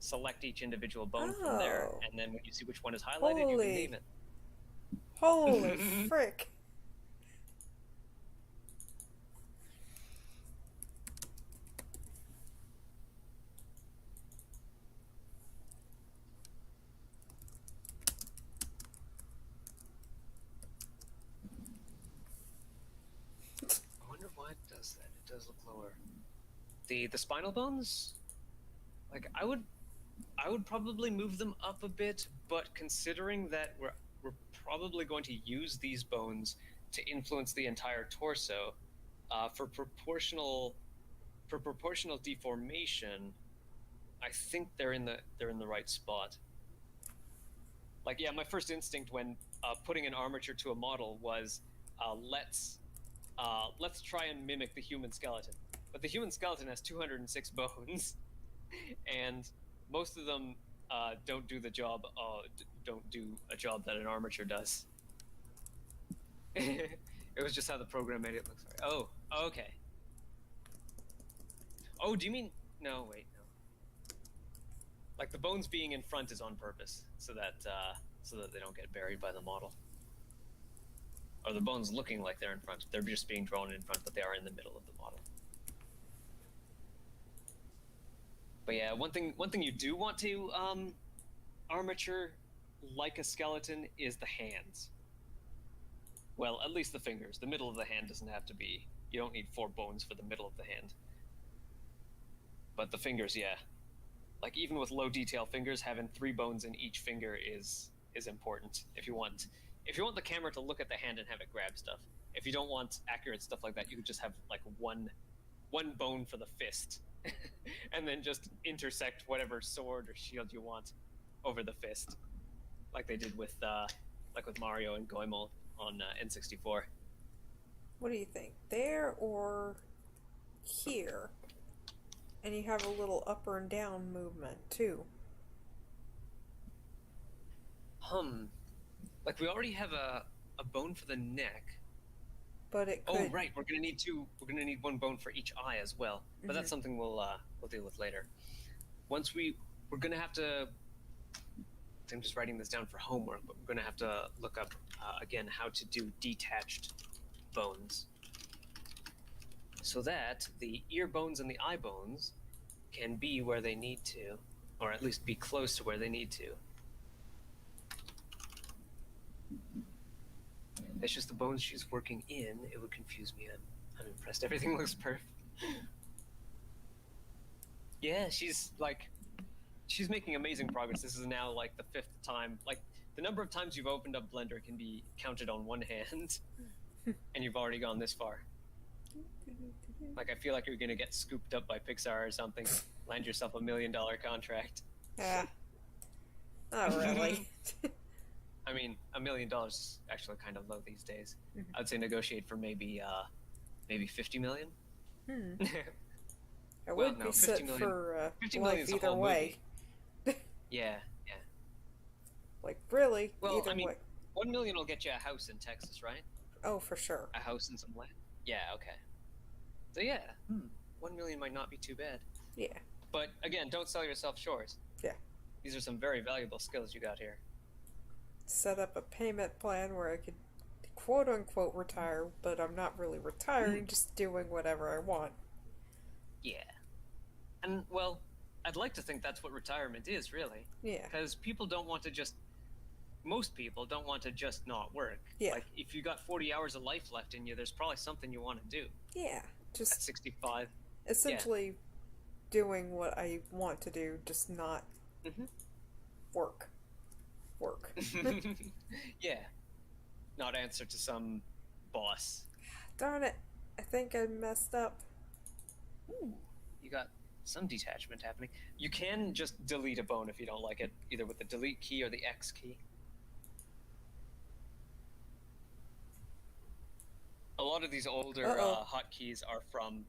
select each individual bone from there, and then when you see which one is highlighted, you can name it. Holy frick! I wonder why it does that. It does look lower. The spinal bones, like I would probably move them up a bit, but considering that we're probably going to use these bones to influence the entire torso, for proportional deformation, I think they're in the right spot. Like, yeah, my first instinct when putting an armature to a model was let's try and mimic the human skeleton. But the human skeleton has 206 bones, and most of them don't do the job. Don't do a job that an armature does. It was just how the program made it look. Sorry. Oh, okay. Oh, do you mean no? Wait, no. Like the bones being in front is on purpose, so that they don't get buried by the model. Or the bones looking like they're in front. They're just being drawn in front, but they are in the middle of the model. But yeah, one thing you do want to armature like a skeleton is the hands. Well, at least the fingers. The middle of the hand doesn't have to be. You don't need 4 bones for the middle of the hand. But the fingers, yeah. Like even with low detail fingers, having 3 bones in each finger is important. If you want the camera to look at the hand and have it grab stuff. If you don't want accurate stuff like that, you could just have like one bone for the fist, and then just intersect whatever sword or shield you want over the fist, like they did with Mario and Goemon on N64. What do you think? There or here? And you have a little up and down movement too. Like we already have a bone for the neck. But it could... Oh right, we're gonna need 1 bone for each eye as well. But that's something we'll deal with later. Once we're gonna have to. I'm just writing this down for homework, but we're gonna have to look up again how to do detached bones, so that the ear bones and the eye bones can be where they need to, or at least be close to where they need to. It's just the bones she's working in. It would confuse me. I'm impressed. Everything looks perfect. Yeah, she's making amazing progress. This is now like the 5th time. Like the number of times you've opened up Blender can be counted on one hand, and you've already gone this far. Like I feel like you're gonna get scooped up by Pixar or something, land yourself $1 million contract. Ah, not really. I mean, $1 million is actually kind of low these days. I'd say negotiate for maybe 50 million. I would be set for 50 life million either way. Yeah. Like really, well, either way. 1 million will get you a house in Texas, right? Oh, for sure. A house and some land. Yeah, okay. So yeah, 1 million might not be too bad. Yeah. But again, don't sell yourself short. Yeah. These are some very valuable skills you got here. Set up a payment plan where I could quote unquote retire, but I'm not really retiring, just doing whatever I want. Yeah. And well, I'd like to think that's what retirement is, really. Yeah. Because most people don't want to just not work. Yeah. Like if you got 40 hours of life left in you, there's probably something you want to do. Yeah. Just at 65. Essentially doing what I want to do, just not work. Yeah. Not answer to some boss. Darn it. I think I messed up. Ooh, you got some detachment happening. You can just delete a bone if you don't like it, either with the delete key or the X key. A lot of these older hotkeys are from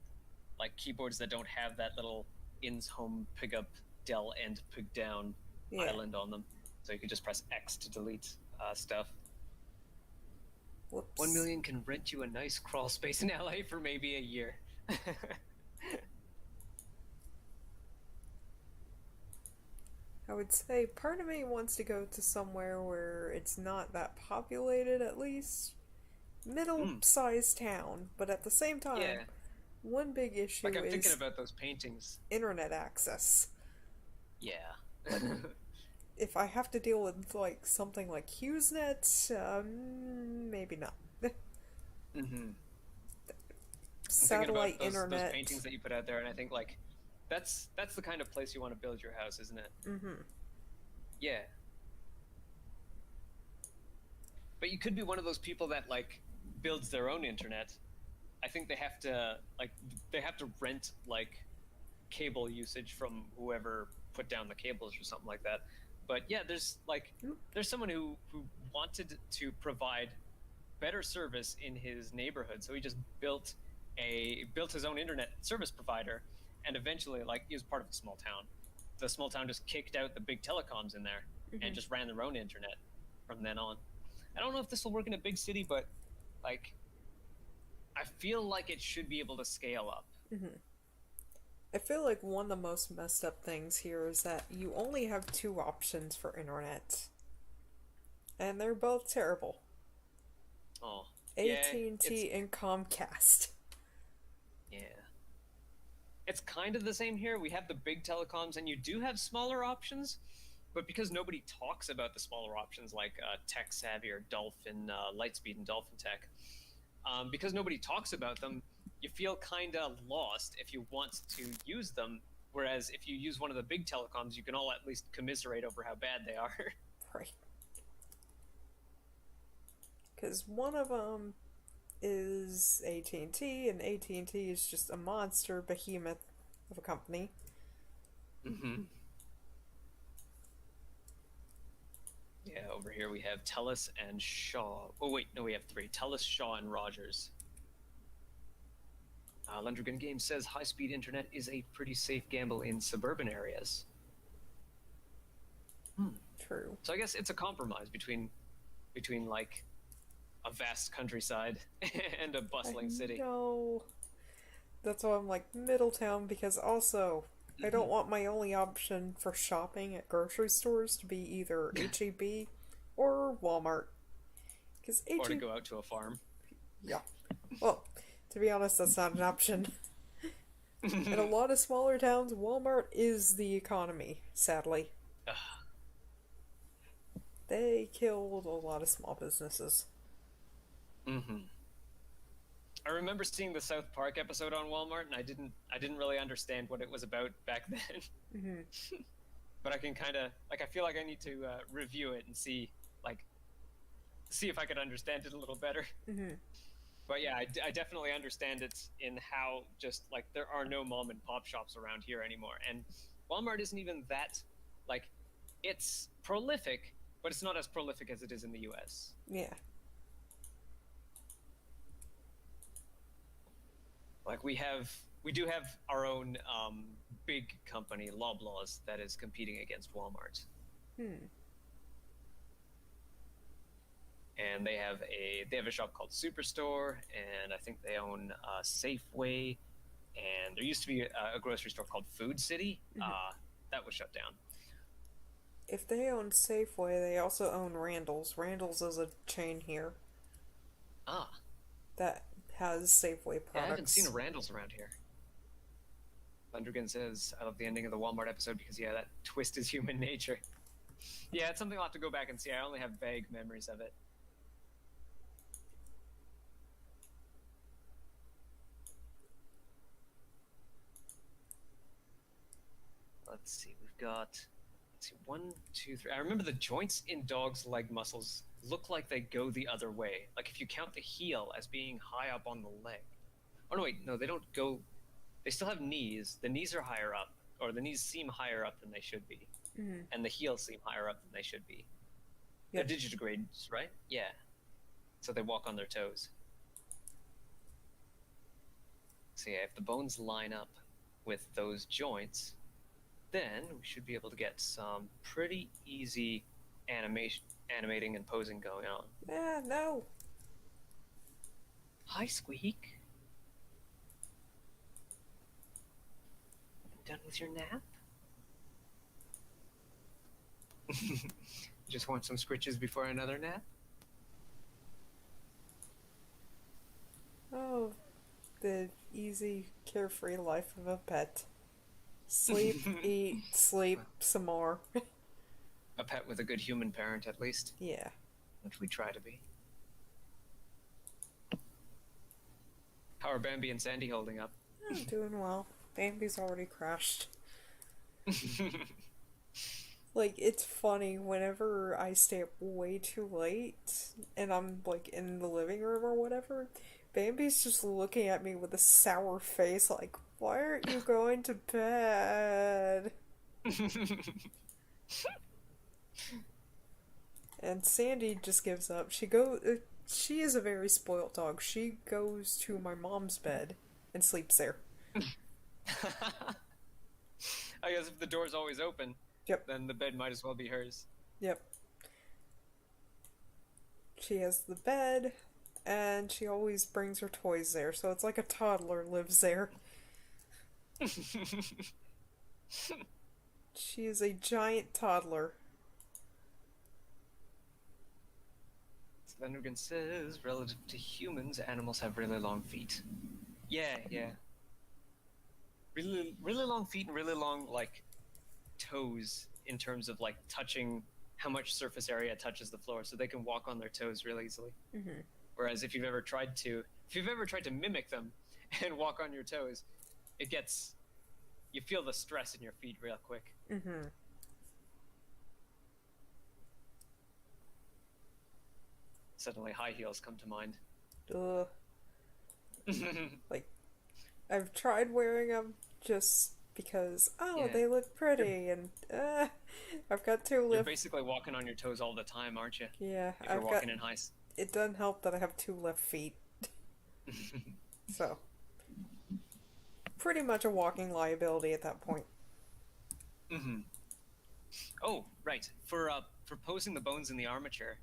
like keyboards that don't have that little ins home pig up del and pig down island on them. So you could just press X to delete stuff. Whoops. 1 million can rent you a nice crawl space in LA for maybe a year. I would say part of me wants to go to somewhere where it's not that populated, at least middle-sized town, but at the same time, one big issue like I'm is thinking about those paintings. Internet access. Yeah. If I have to deal with like something like HughesNet, maybe not. Satellite internet. Those paintings that you put out there, and I think like that's the kind of place you want to build your house, isn't it? Yeah. But you could be one of those people that like builds their own internet. I think they have to rent like cable usage from whoever put down the cables or something like that. But yeah, there's someone who wanted to provide better service in his neighborhood, so he just built his own internet service provider, and eventually, like, he was part of a small town, the small town just kicked out the big telecoms in there and Hmm. just ran their own internet from then on. I don't know if this will work in a big city, but like I feel like it should be able to scale up. Hmm. I feel like one of the most messed up things here is that you only have two options for internet, and they're both terrible. Oh, yeah, it's AT&T and Comcast. yeah. It's kind of the same here. We have the big telecoms, and you do have smaller options, but because nobody talks about the smaller options like Tech Savvy or Dolphin, Lightspeed, and Dolphin Tech, because nobody talks about them, you feel kind of lost if you want to use them. Whereas if you use one of the big telecoms, you can all at least commiserate over how bad they are. Right. Because one of them is AT&T, and AT&T is just a monster behemoth of a company. Mm-hmm. Yeah, over here we have Telus and Shaw. Oh wait, no, we have three: Telus, Shaw, and Rogers. Lundgren Games says high-speed internet is a pretty safe gamble in suburban areas. Hmm. True. So I guess it's a compromise between like a vast countryside and a I bustling city. know. That's why I'm like Middletown, because also I don't Mm-hmm. want my only option for shopping at grocery stores to be either HEB or Walmart. Because Or to HEB, go out to a farm. yeah. Well, to be honest, that's not an option. In a lot of smaller towns, Walmart is the economy, sadly. They killed a lot of small businesses. Mm-hmm. I remember seeing the South Park episode on Walmart, and I didn't really understand what it was about back then. Mm-hmm. But I can kind of like I feel like I need to review it and like see if I could understand it a little better. Mm-hmm. But yeah, I definitely understand it in how just like there are no mom and pop shops around here anymore, and Walmart isn't even that like it's prolific, but it's not as prolific as it is in the U.S. Yeah. Like we do have our own big company, Loblaws, that is competing against Walmart, Hmm. and they have a shop called Superstore, and I think they own Safeway, and there used to be a grocery store called Food City. Mm-hmm. That was shut down. If they own Safeway, they also own Randall's. Randall's is a chain here Ah, that has Safeway yeah, I haven't seen a products. Randall's around here. Thundergan says, I love the ending of the Walmart episode because, yeah, that twist is human nature. Yeah, it's something I'll have to go back and see. I only have vague memories of it. Let's see, let's see, one, two, three. I remember the joints in dogs' leg muscles look like they go the other way. Like if you count the heel as being high up on the leg. Oh, no, wait, no, they don't go. They still have knees. The knees are higher up, or the knees seem higher up than they should be. Mm-hmm. And the heels seem higher up than they should be. They're Yep. digitigrades, right? Yeah. So they walk on their toes. So yeah, if the bones line up with those joints, then we should be able to get some pretty easy animating and posing going on. No. Hi, Squeak. Done with your nap? Just want some scritches before another nap? Oh, the easy, carefree life of a pet. Sleep, eat, sleep, some more. A pet with a good human parent, at least, Yeah. which we try to be. How are Bambi and Sandy holding up? I'm doing well. Bambi's already crashed. Like, it's funny whenever I stay up way too late and I'm, like, in the living room or whatever, Bambi's just looking at me with a sour face, like, why aren't you going to bed? And Sandy just gives up. She is a very spoilt dog. She goes to my mom's bed and sleeps there. I guess if the door's always open, Yep, then the bed might as well be hers. yep. She has the bed, and she always brings her toys there, so it's like a toddler lives there. She is a giant toddler. Slendergan says, relative to humans, animals have really long feet. Yeah, yeah. Really, really long feet and really long, like, toes in terms of, like, touching how much surface area touches the floor, so they can walk on their toes real easily. Mm-hmm. Whereas if you've ever tried to mimic them and walk on your toes, it gets, you feel the stress in your feet real quick. Mm-hmm. Suddenly high heels come to mind. Ugh. Like, I've tried wearing them just because, oh, Yeah. they look pretty, and I've got two You're left. basically walking on your toes all the time, aren't you? Yeah, If you're I've got. walking in high. It doesn't help that I have two left feet, so pretty much a walking liability at that point. Mm-hmm. Oh, right. For posing the bones in the armature,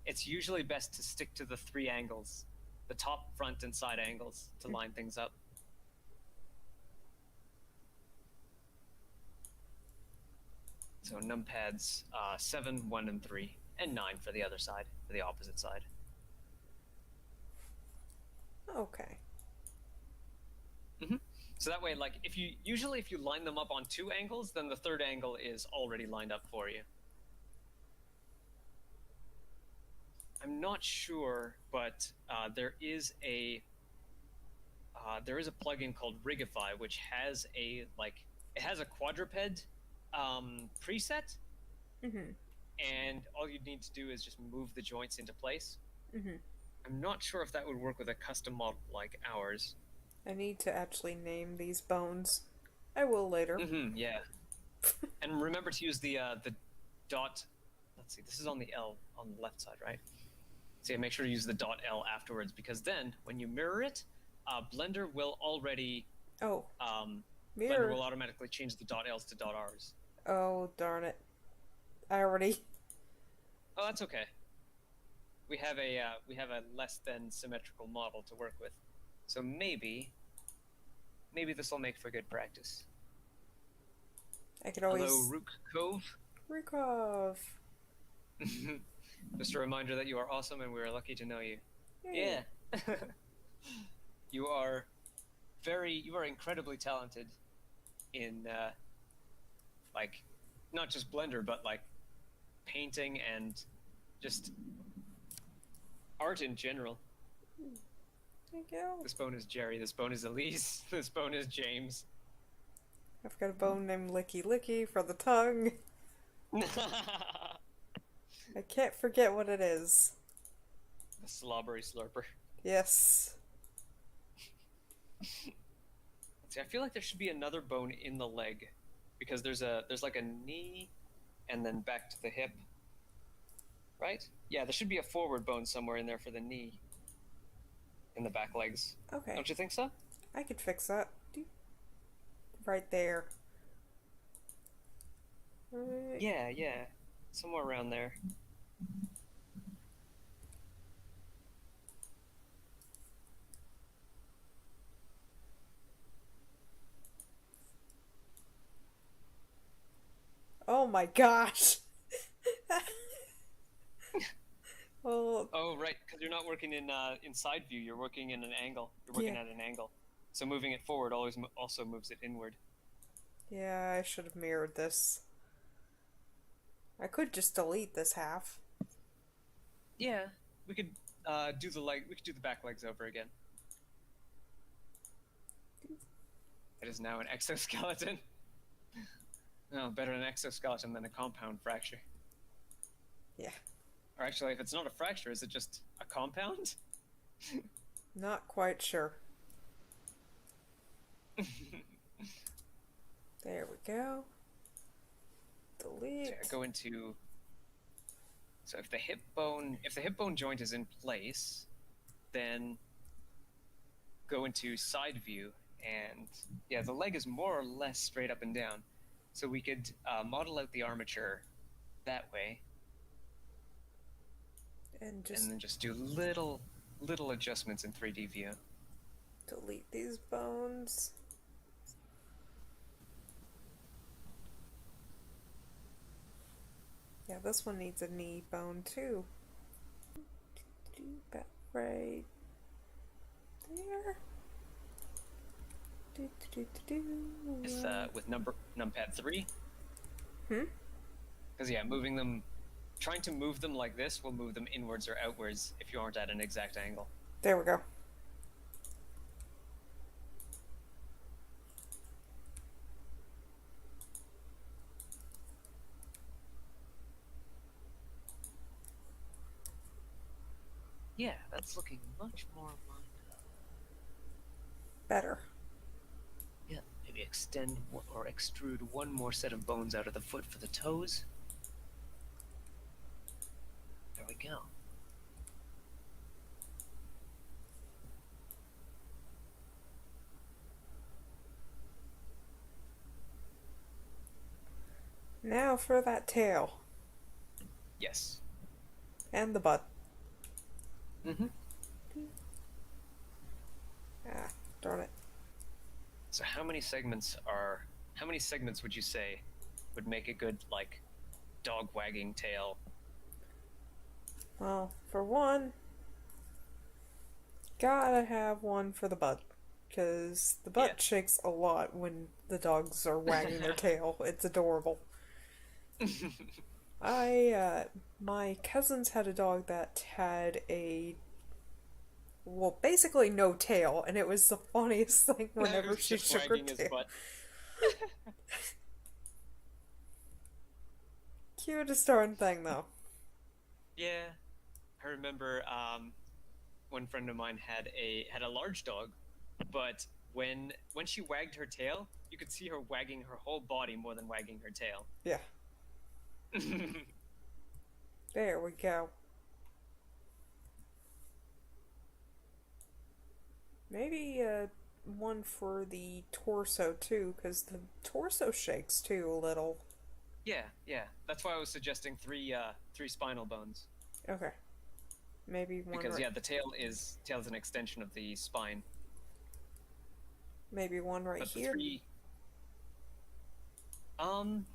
it's usually best to stick to the three angles, the top, front, and side angles to line things up. So numpads 7, 1, and 3, and 9 for the other side, for the opposite side. Okay. Mm-hmm. So that way, like, if you line them up on two angles, then the third angle is already lined up for you. I'm not sure, but there is a plugin called Rigify, which has it has a quadruped preset, Mm-hmm. and all you need to do is just move the joints into place. Mm-hmm. I'm not sure if that would work with a custom model like ours. I need to actually name these bones. I will later. Mm-hmm, yeah, and remember to use the dot. Let's see, this is on the L on the left side, right? So yeah, make sure to use the dot L afterwards, because then when you mirror it, Blender will already Oh, um, Blender mirror. will automatically change the dot L's to dot R's. Oh, darn it. I already. Oh, that's okay. We have a less than symmetrical model to work with, so maybe this will make for good practice. I could Hello, always. Rook Cove. Rukov. Just a reminder that you are awesome and we are lucky to know you. Yay. Yeah. you are you are incredibly talented in like not just Blender but like painting and just art in general. Thank you. This bone is Jerry, this bone is Elise, this bone is James. I've got a bone named Licky Licky for the tongue. The I can't forget what it is. slobbery slurper. Yes. See, I feel like there should be another bone in the leg, because there's like a knee, and then back to the hip. Right? Yeah, there should be a forward bone somewhere in there for the knee, in the back legs. Okay. Don't you think so? I could fix that. Right there. Right. Yeah, yeah, somewhere around there. Oh my gosh. Well, Oh, right, because you're not working in side view. You're working in an angle. You're working yeah. at an angle. So moving it forward always also moves it inward. Yeah, I should have mirrored this. I could just delete this half. Yeah, we could do the leg. We could do the back legs over again. It is now an exoskeleton. No, better an exoskeleton than a compound fracture. Yeah. Or actually, if it's not a fracture, is it just a compound? Not quite sure. There we go. Delete. So go into. So if the hip bone joint is in place, then go into side view, and yeah, the leg is more or less straight up and down. So we could model out the armature that way, And just and then just do little adjustments in 3D view. delete these bones. Yeah, this one needs a knee bone too. About right there. With numpad 3. Hmm? Because yeah, trying to move them like this will move them inwards or outwards if you aren't at an exact angle. There we go. Yeah, that's looking much more lined up. Better. Yeah, maybe extend or extrude one more set of bones out of the foot for the toes. There we go. Now for that tail. Yes. And the butt. Mm-hmm. Ah, darn it. So how many segments would you say would make a good, like, dog wagging tail? Well, for one, gotta have one for the butt. Because the butt Yeah. shakes a lot when the dogs are wagging their tail. It's adorable. My cousins had a dog that had well, basically no tail, and it was the funniest thing It whenever was she just shook her wagging his tail. butt. Cutest darn thing, though. Yeah. I remember one friend of mine had a large dog, but when she wagged her tail, you could see her wagging her whole body more than wagging her tail. Yeah, there we go. Maybe one for the torso, too, because the torso shakes, too, a little. Yeah. That's why I was suggesting three spinal bones. Okay. Maybe one Because right. yeah, the tail's an extension of the spine. Maybe one right But the here. three um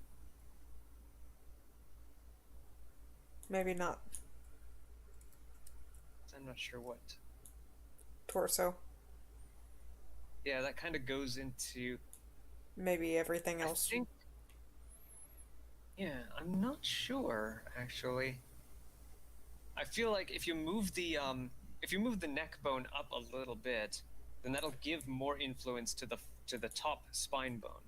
Maybe not I'm not sure what. torso. Yeah, that kind of goes into Maybe everything I else. think yeah, I'm not sure actually. I feel like if you move the neck bone up a little bit, then that'll give more influence to the top spine bone.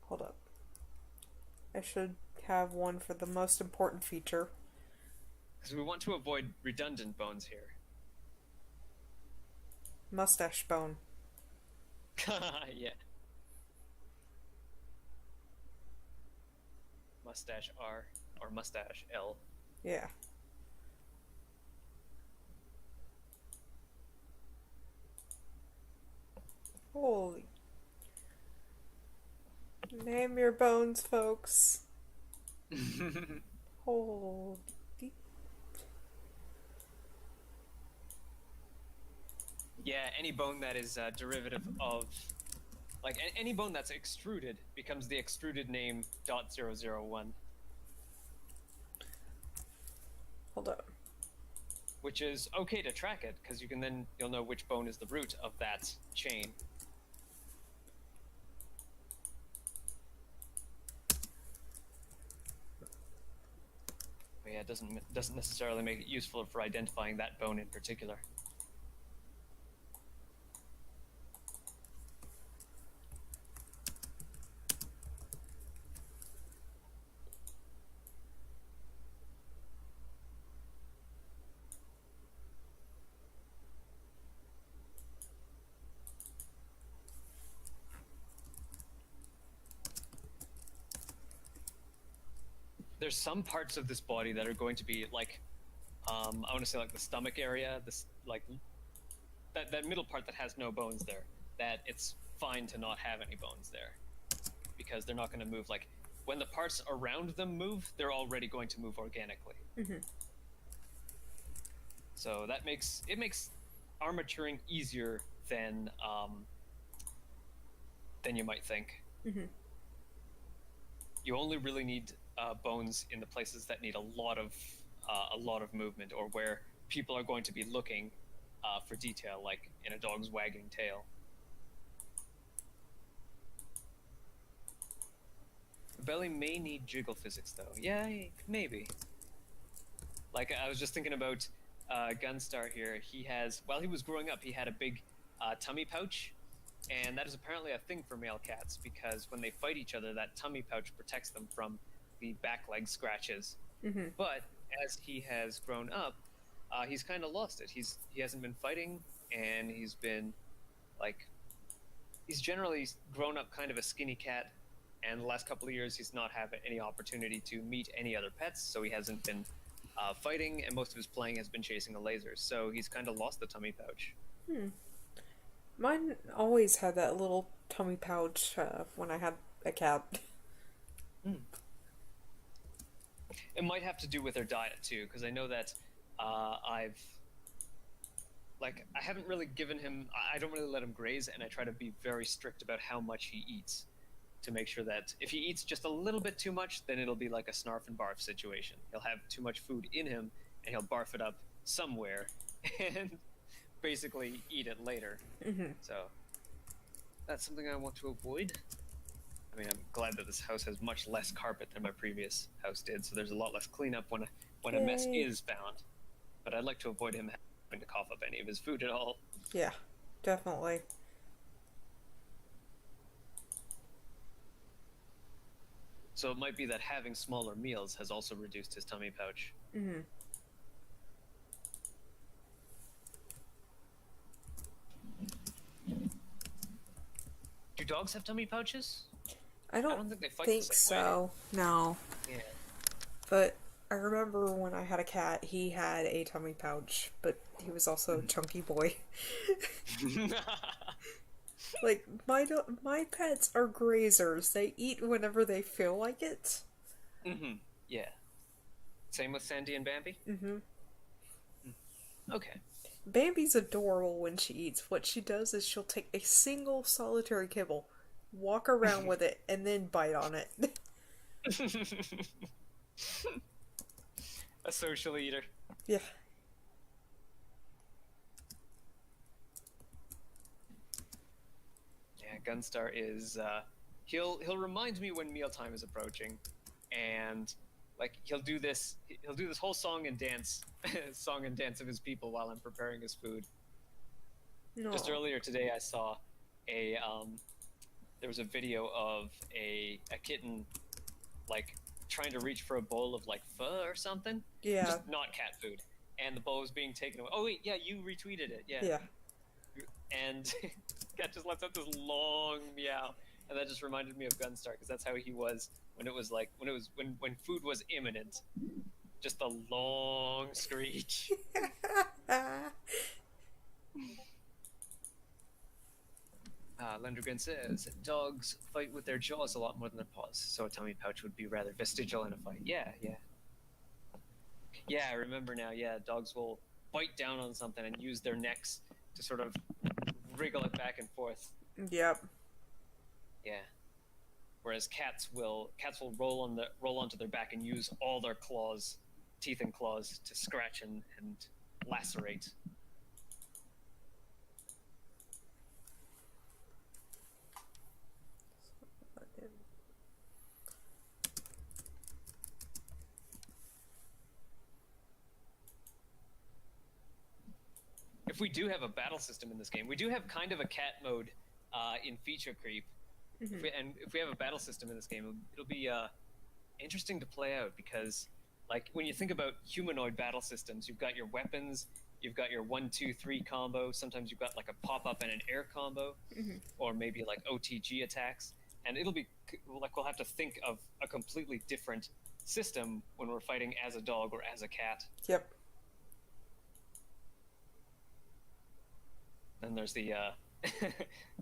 Hold up. I should have one for the most important feature. Because we want to avoid redundant bones here. Mustache bone. Yeah. Mustache R or mustache L. Yeah. Holy. Name your bones, folks. Holy. Yeah, any bone that is derivative of, like, any bone that's extruded becomes the extruded name .001, Hold up. which is okay to track it because you'll know which bone is the root of that chain. But yeah, it doesn't necessarily make it useful for identifying that bone in particular. There's some parts of this body that are going to be like, I want to say like the stomach area, this like that middle part that has no bones there. That it's fine to not have any bones there. because they're not going to move. Like when the parts around them move, they're already going to move organically. Mm-hmm. So that makes armaturing easier than you might think. Mm-hmm. You only really need bones in the places that need a lot of movement, or where people are going to be looking for detail, like in a dog's wagging tail. The belly may need jiggle physics, though. Yeah, maybe. Like I was just thinking about Gunstar here. He has, while he was growing up, he had a big tummy pouch, and that is apparently a thing for male cats because when they fight each other, that tummy pouch protects them from the back leg scratches. Mm-hmm. But as he has grown up, he's kind of lost it. He hasn't been fighting, and like he's generally grown up kind of a skinny cat. And the last couple of years, he's not had any opportunity to meet any other pets, so he hasn't been fighting, and most of his playing has been chasing the lasers. So he's kind of lost the tummy pouch. Hmm. Mine always had that little tummy pouch when I had a cat. Hmm. It might have to do with their diet too, because I know that I haven't really given him. I don't really let him graze, and I try to be very strict about how much he eats to make sure that if he eats just a little bit too much, then it'll be like a snarf and barf situation. He'll have too much food in him, and he'll barf it up somewhere, and basically eat it later. Mm-hmm. So that's something I want to avoid. I mean, I'm glad that this house has much less carpet than my previous house did, so there's a lot less cleanup when a mess Yay. is found. But I'd like to avoid him having to cough up any of his food at all. Yeah, definitely. So it might be that having smaller meals has also reduced his tummy pouch. Mm-hmm. Do dogs have tummy pouches? I I don't don't think they fight the think same way. so. No. Yeah. But I remember when I had a cat, he had a tummy pouch, but he was also a chunky boy. Like my pets are grazers. They eat whenever they feel like it. Mm-hmm. Yeah. Same with Sandy and Bambi? Mm-hmm. Okay. Bambi's adorable when she eats. What she does is she'll take a single solitary kibble, walk around with it, and then bite on it. A social eater. Yeah. Yeah, Gunstar is he'll remind me when mealtime is approaching, and like he'll do this whole song and dance song and dance of his people while I'm preparing his food. Just No. earlier today I saw a there was a video of a kitten like trying to reach for a bowl of like pho or something, Yeah. just not cat food, and the bowl was being taken away. Oh wait, yeah, you retweeted it, yeah. Yeah. And cat just lets out this long meow, and that just reminded me of Gunstar because that's how he was when it was like when food was imminent, just a long screech. Lendergren says dogs fight with their jaws a lot more than their paws, so a tummy pouch would be rather vestigial in a fight. Yeah, I remember now. Yeah, dogs will bite down on something and use their necks to sort of wriggle it back and forth. Yep. Yeah. Whereas cats will roll onto their back and use all their claws, teeth and claws, to scratch and lacerate. If we do have a battle system in this game, we do have kind of a cat mode in feature creep. Mm-hmm. If we have a battle system in this game, it'll be interesting to play out because, like, when you think about humanoid battle systems, you've got your weapons, you've got your 1-2-3 combo. Sometimes you've got like a pop up and an air combo, Mm-hmm. or maybe like OTG attacks. And it'll be like we'll have to think of a completely different system when we're fighting as a dog or as a cat. Yep. Then there's the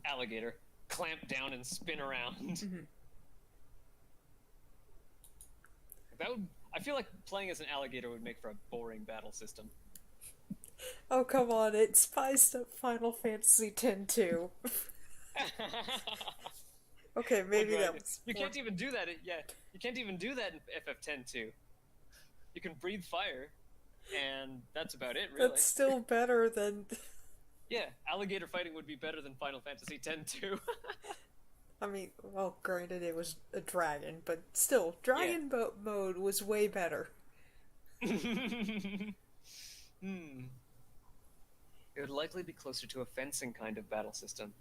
alligator clamp down and spin around. Mm-hmm. That would. I feel like playing as an alligator would make for a boring battle system. Oh, come on, it spiced up Final Fantasy X too. Okay, Would maybe that right. was You more. can't even do that. Yeah, you can't even do that in FF10 too. You can breathe fire, and that's about it, That's really. still better than. Yeah, alligator fighting would be better than Final Fantasy X too. I mean, well, granted it was a dragon, but still, Yeah. dragon boat mode was way better. Hmm. It would likely be closer to a fencing kind of battle system.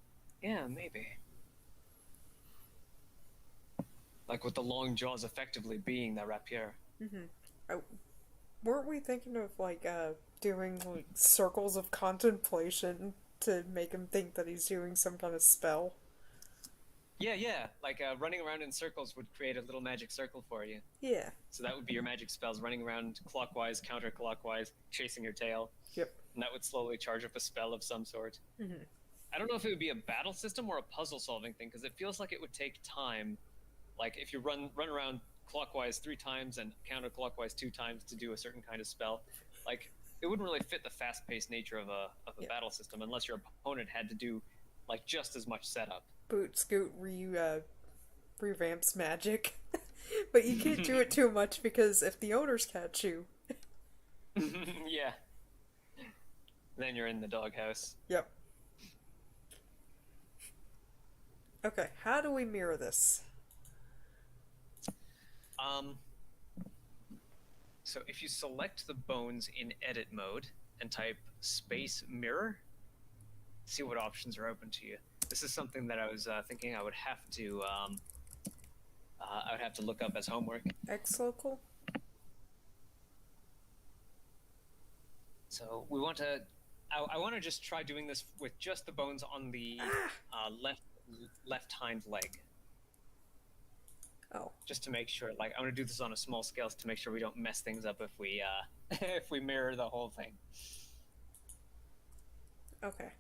Yeah, maybe. Like with the long jaws effectively being the rapier. I, weren't we thinking of doing like circles of contemplation to make him think that he's doing some kind of spell? Yeah, yeah. Like running around in circles would create a little magic circle for you. Yeah. So that would be your magic spells running around clockwise, counterclockwise, chasing your tail. Yep. And that would slowly charge up a spell of some sort. I don't know if it would be a battle system or a puzzle solving thing, because it feels like it would take time. Like if you run around clockwise 3 times and counterclockwise 2 times to do a certain kind of spell, like it wouldn't really fit the fast paced nature of a Yeah. battle system unless your opponent had to do like just as much setup. Boot Scoot revamps magic. But you can't do it too much because if the owners catch you. Yeah. Then you're in the doghouse. Yep. Okay, how do we mirror this? Um, so if you select the bones in edit mode and type space mirror, see what options are open to you. This is something that I was thinking I would have to look up as homework. X local? So we want to. I want to just try doing this with just the bones on the left hind leg, Oh. just to make sure. Like I want to do this on a small scale to make sure we don't mess things up if we if we mirror the whole thing. Okay.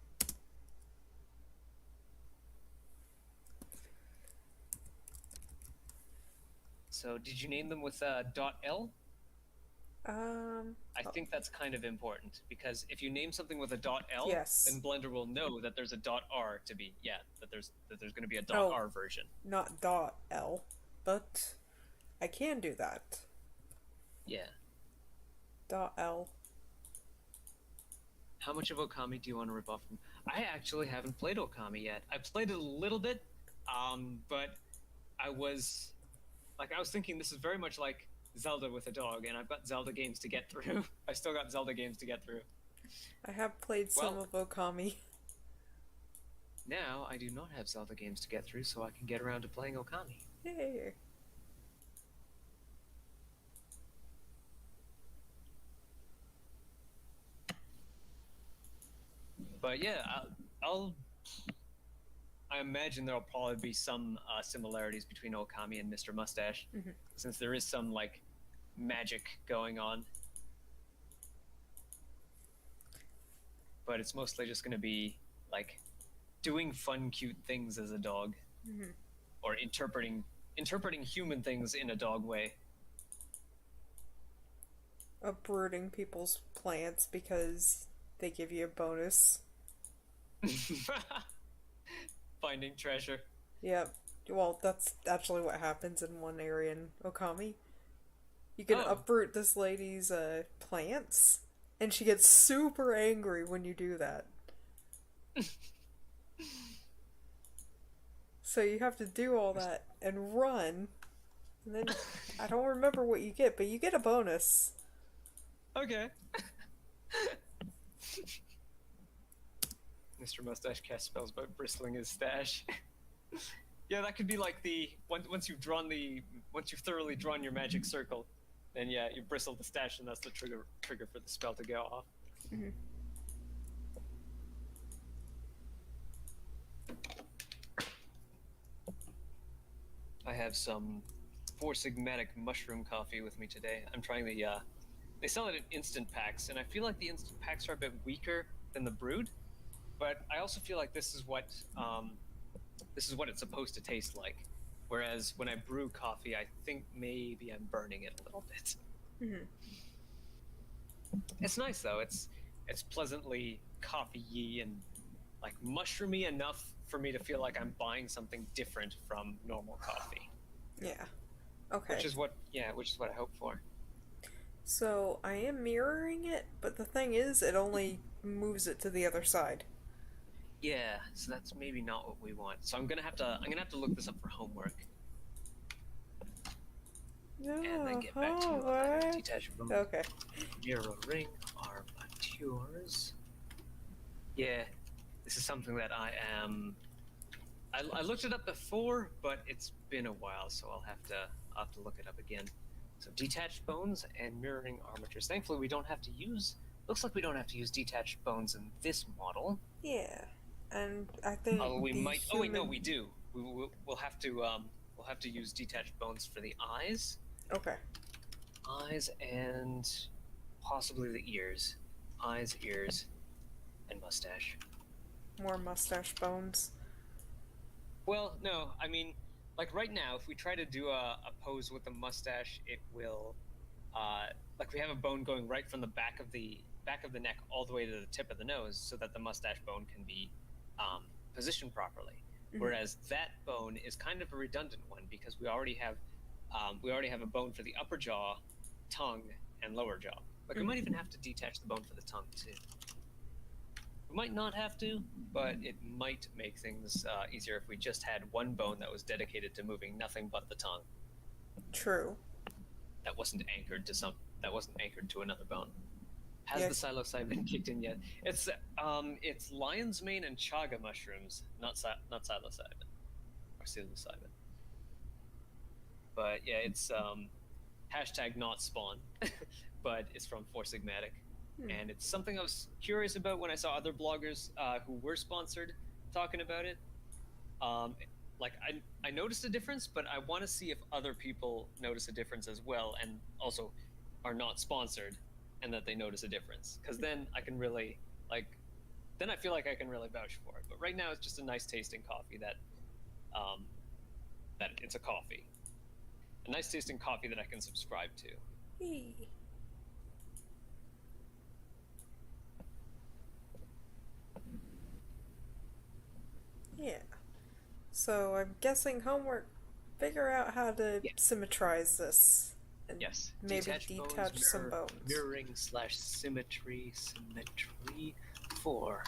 So did you name them with .l? I think that's kind of important because if you name something with a .l, Yes. then Blender will know that there's a .r to be that there's going to be a Oh. .r version. Not .l, but I can do that. Yeah. .l. How much of Okami do you want to rip off from? I actually haven't played Okami yet. I played it a little bit, but I was thinking this is very much like Zelda with a dog, and I've got Zelda games to get through. I've still got Zelda games to get through. I have played some of Okami. Now I do not have Zelda games to get through, so I can get around to playing Okami. Yay. But yeah, I imagine there'll probably be some similarities between Okami and Mr. Mustache, since there is some like magic going on. But it's mostly just going to be like doing fun, cute things as a dog, or interpreting human things in a dog way. Uprooting people's plants because they give you a bonus. Finding treasure. Yep. Well, that's actually what happens in one area in Okami. You can uproot this lady's plants, and she gets super angry when you do that. So you have to do all that and run, and then I don't remember what you get, but you get a bonus. Okay. Mr. Mustache cast spells by bristling his stash. Yeah, that could be like the once you've thoroughly drawn your magic circle, then yeah, you bristle the stash, and that's the trigger for the spell to go off. I have some Four Sigmatic mushroom coffee with me today. I'm trying the they sell it in instant packs, and I feel like the instant packs are a bit weaker than the brewed, but I also feel like this is what it's supposed to taste like. Whereas when I brew coffee, I think maybe I'm burning it a little bit. Hmm. It's nice though. It's pleasantly coffee-y and like mushroomy enough for me to feel like I'm buying something different from normal coffee. Yeah. Okay. Which is what I hope for. So I am mirroring it, but the thing is, it only moves it to the other side. Yeah, so that's maybe not what we want. So I'm gonna have to look this up for homework and then No, get back to you on that. what? Detached bone, Okay. mirroring, armatures. Yeah, this is something that I looked it up before, but it's been a while, so I'll have to look it up again. So detached bones and mirroring armatures. Thankfully, we don't have to use. Looks like we don't have to use detached bones in this model. Yeah. And I think Oh, we the might. Oh wait, no, human. we do. We'll have to use detached bones for the Okay. eyes, and possibly the ears, eyes, ears, and mustache. More mustache bones. Well, no, I mean, like right now, if we try to do a pose with a mustache, it will, uh, like we have a bone going right from the back of the neck all the way to the tip of the nose, so that the mustache bone can be positioned properly. Mm-hmm. Whereas that bone is kind of a redundant one because we already have a bone for the upper jaw, tongue, and lower jaw. Like we Mm-hmm. might even have to detach the bone for the tongue too. We might not have to, but it might make things easier if we just had one bone that was dedicated to moving nothing but the tongue. True. That wasn't anchored to some. That wasn't anchored to another bone. Has the Yes. psilocybin kicked in yet? It's lion's mane and chaga mushrooms, not psilocybin or psilocybin. But yeah, it's hashtag not spawn, but it's from Four Sigmatic, Hmm. and it's something I was curious about when I saw other bloggers who were sponsored talking about it. Um, like I noticed a difference, but I want to see if other people notice a difference as well, and also are not sponsored, and that they notice a difference. Because then I can really like, then I feel like I can really vouch for it. But right now, it's just a nice tasting coffee um, that it's a coffee, a nice tasting coffee that I can subscribe to. Hey. Yeah. So I'm guessing homework. Figure out how to Yeah. symmetrize this, and Yes, maybe detached bones, detach some bones. mirroring slash symmetry for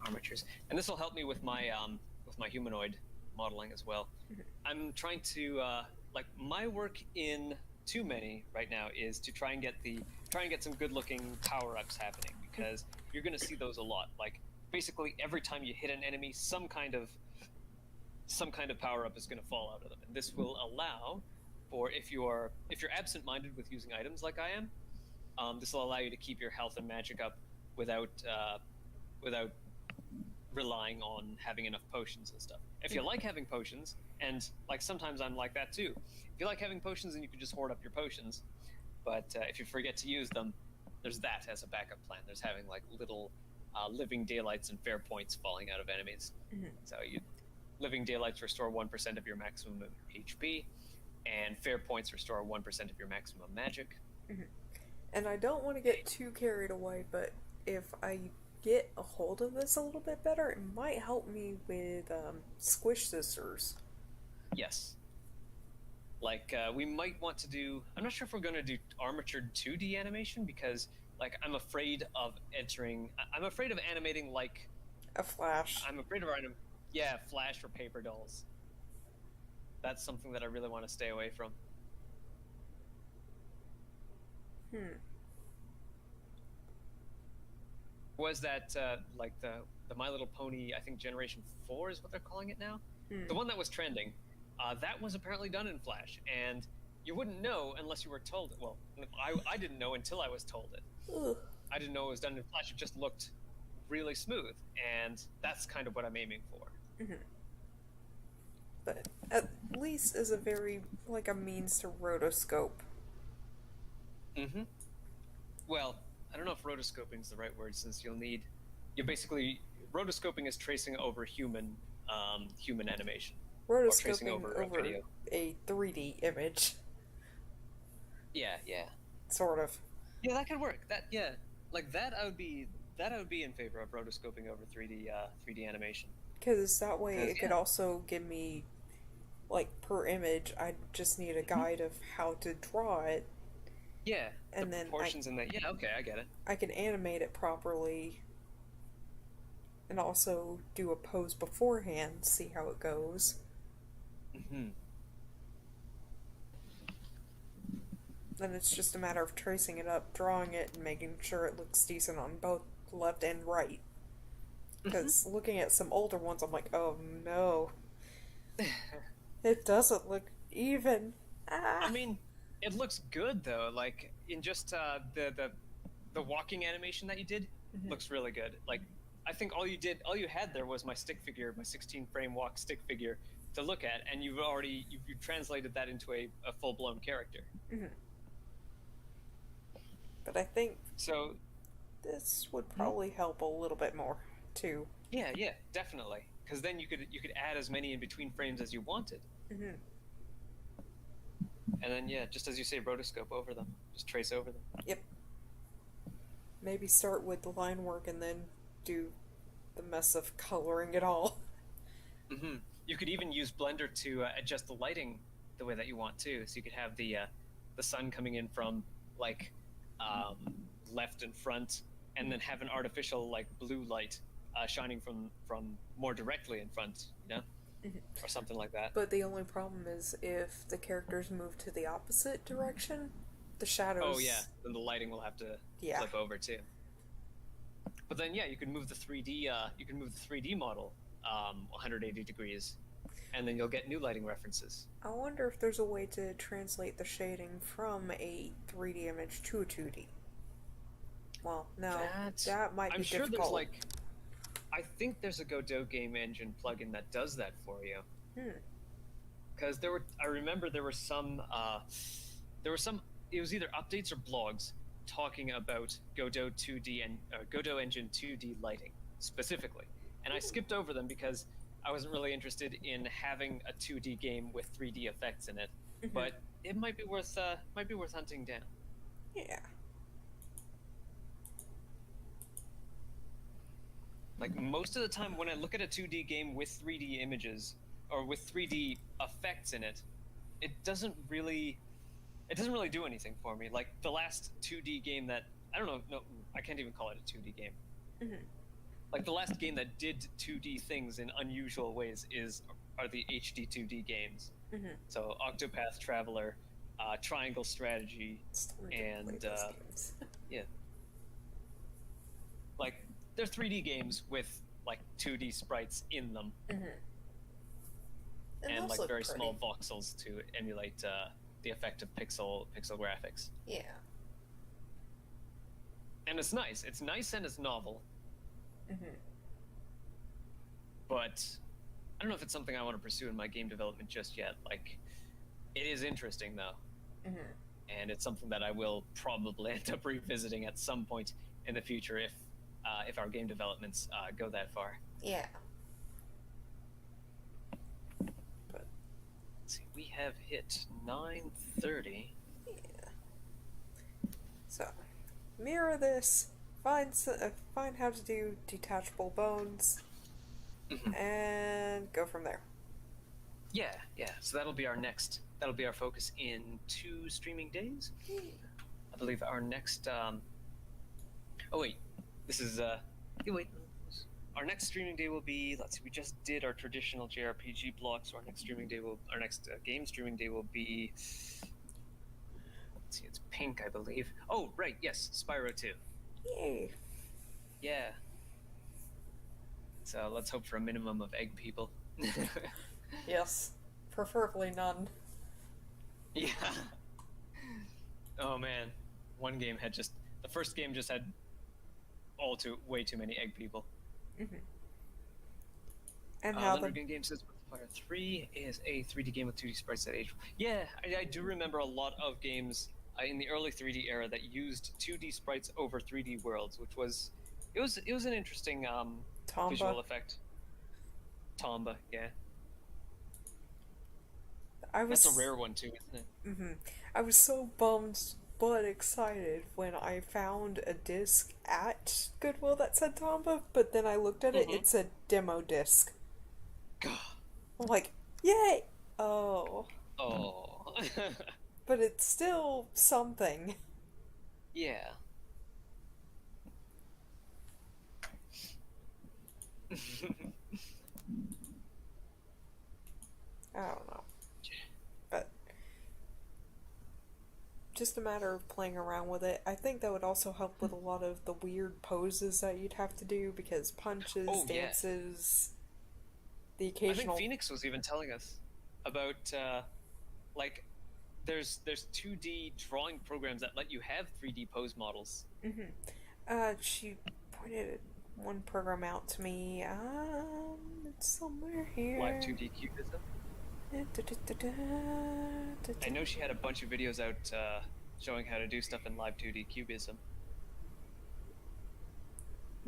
armatures, and this will help me with my humanoid modeling as well. Mhm. I'm trying to like my work in Too Many right now is to try and get some good looking power ups happening because you're going to see those a lot. Like basically every time you hit an enemy, some kind of power up is going to fall out of them, and this will allow for if you're absent minded with using items like I am, this will allow you to keep your health and magic up without without relying on having enough potions and stuff. If you like having potions, and like sometimes I'm like that too. If you like having potions, then you can just hoard up your potions. But if you forget to use them, there's that as a backup plan. There's having like little living daylights and fair points falling out of enemies. Mhm. So you living daylights restore 1% of your maximum HP, and fair points restore 1% of your maximum magic. Mhm. And I don't want to get too carried away, but if I get a hold of this a little bit better, it might help me with Squish Sisters. Yes. Like we might want to do. I'm not sure if we're going to do Armature 2D animation because like I'm afraid of entering. I'm afraid of animating like A Flash. I'm afraid of yeah, Flash or paper dolls. That's something that I really want to stay away from. Hmm. Was that like the My Little Pony? I think Generation 4 is what they're calling it now. Hmm. The one that was trending. That was apparently done in Flash, and you wouldn't know unless you were told it. Well, I didn't know until I was told it. Ugh. I didn't know it was done in Flash. It just looked really smooth, and that's kind of what I'm aiming for. Mhm. But at least as a very like a means to rotoscope. Mm-hmm. Well, I don't know if rotoscoping is the right word, since you basically rotoscoping is tracing over human animation. or tracing rotoscoping over a over video. a 3D image, Yeah, yeah, sort of. yeah. That could work. That yeah, like that I would be in favor of rotoscoping over 3D animation. Because that way Because it could also give me, like, per image, I just need a mhm. guide of how to draw it, Yeah, the and then proportions in that. Yeah, okay, I get it. I can animate it properly and also do a pose beforehand, see how it goes. Hmm. Then it's just a matter of tracing it up, drawing it, and making sure it looks decent on both left and right. Hmm. Because looking at some older ones, I'm like, oh no, it doesn't look even. I Ah! mean, it looks good though. Like in just the walking animation that you did Mm-hmm. looks really good. Like I think all you had there was my stick figure, my 16 frame walk stick figure to look at, and you've translated that into a full blown character. Mm-hmm. But I think So this would hmm? probably help a little bit more, too. Yeah, yeah, definitely. Because then you could add as many in between frames as you wanted, Mm-hmm. and then yeah, just as you say, rotoscope over them, just trace over them. Yep. Maybe start with the line work and then do the mess of coloring it all. Hmm. You could even use Blender to adjust the lighting the way that you want too. So you could have the sun coming in from like um, left and front, and then have an artificial like blue light shining from more directly in front, you know, or something like that. But the only problem is if the characters move to the opposite direction, the Oh yeah, shadows. then the lighting will have to Yeah. flip over too. But then yeah, you can move the 3D you can move the 3D model 180 degrees, and then you'll get new lighting references. I wonder if there's a way to translate the shading from a 3D image to a 2D. Well, no, That that might I'm be sure there's difficult. like I think there's a Godot game engine plugin that does that for you. Hmm. Because I remember there were some, it was either updates or blogs talking about Godot 2D and Godot Engine 2D lighting specifically. And I skipped over them because I wasn't really interested in having a 2D game with 3D effects in it. Mm-hmm. But it might be worth hunting down. Yeah. Like most of the time when I look at a 2D game with 3D images or with 3D effects in it, it doesn't really it doesn't really do anything for me. Like the last 2D game that I don't know, no, I can't even call it a 2D game. Mm-hmm. Like the last game that did 2D things in unusual ways are the HD 2D games. Mm-hmm. So Octopath Traveler, Triangle Strategy, Still need to play and those games. yeah, like they're 3D games with like 2D sprites in them Mm-hmm. And and those like look very pretty. small voxels to emulate the effect of pixel graphics. Yeah. And it's nice. It's nice and it's novel, Mm-hmm. but I don't know if it's something I want to pursue in my game development just yet. Like, it is interesting though, Mm-hmm. and it's something that I will probably end up revisiting at some point in the future if our game developments go that far. Yeah. But Let's see, we have hit 9:30. yeah. So mirror this. Find how to do detachable bones, and go from there. Yeah, yeah. So that'll be our next. That'll be our focus in 2 streaming days. Yeah. I believe our next. Oh wait, this is. Wait. Our next streaming day will be. Let's see. We just did our traditional JRPG block, so our next game streaming day will be. Let's see. It's pink, I believe. Oh right, yes, Spyro 2. Yay. Yeah. So let's hope for a minimum of egg people. Yes. Preferably none. Yeah. Oh man, one game had just the first game just had way too many egg people. Mm-hmm. And how the Lendrigan Game says Fire 3 is a 3D game with 2D sprites that age. Yeah, I do remember a lot of games in the early 3D era that used 2D sprites over 3D worlds, which was it was an interesting Tomba. visual effect. Tomba, yeah. I That's a was rare one too, isn't it? hmm I was so bummed but excited when I found a disc at Goodwill that said Tomba, but then I looked at it, Mm-hmm. it said demo disc. God. I'm like, yay! Oh. Oh. But it's still something. Yeah. I don't know. But just a matter of playing around with it. I think that would also help with a lot of the weird poses that you'd have to do because punches, Oh yeah. dances, the I think occasional. Phoenix was even telling us about like there's 2D drawing programs that let you have 3D pose models. She pointed one program out to me. It's somewhere Live here. 2D cubism. I know she had a bunch of videos out showing how to do stuff in live 2D cubism.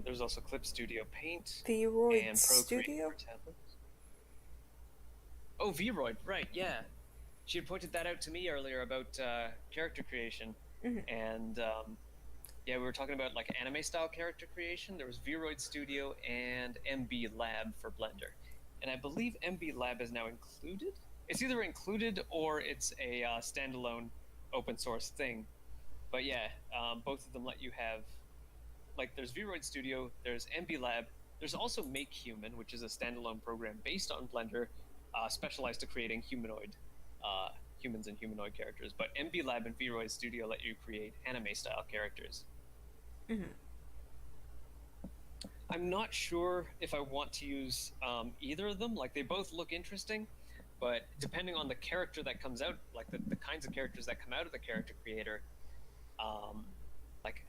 There's also Clip Studio Paint Theroid and Procreate Studio? for tablets. Oh, Vroid, right? Yeah, she had pointed that out to me earlier about character creation, and yeah, we were talking about like anime style character creation. There was Vroid Studio and MB Lab for Blender, and I believe MB Lab is now included. It's either included or it's a standalone open source thing. But yeah, both of them let you have like there's Vroid Studio, there's MB Lab, there's also Make Human, which is a standalone program based on Blender, specialized to creating uh, humans and humanoid characters. But MB Lab and Vroid Studio let you create anime style characters. I'm not sure if I want to use either of them. Like they both look interesting, but depending on the character that comes out, like the kinds of characters that come out of the character creator, um, like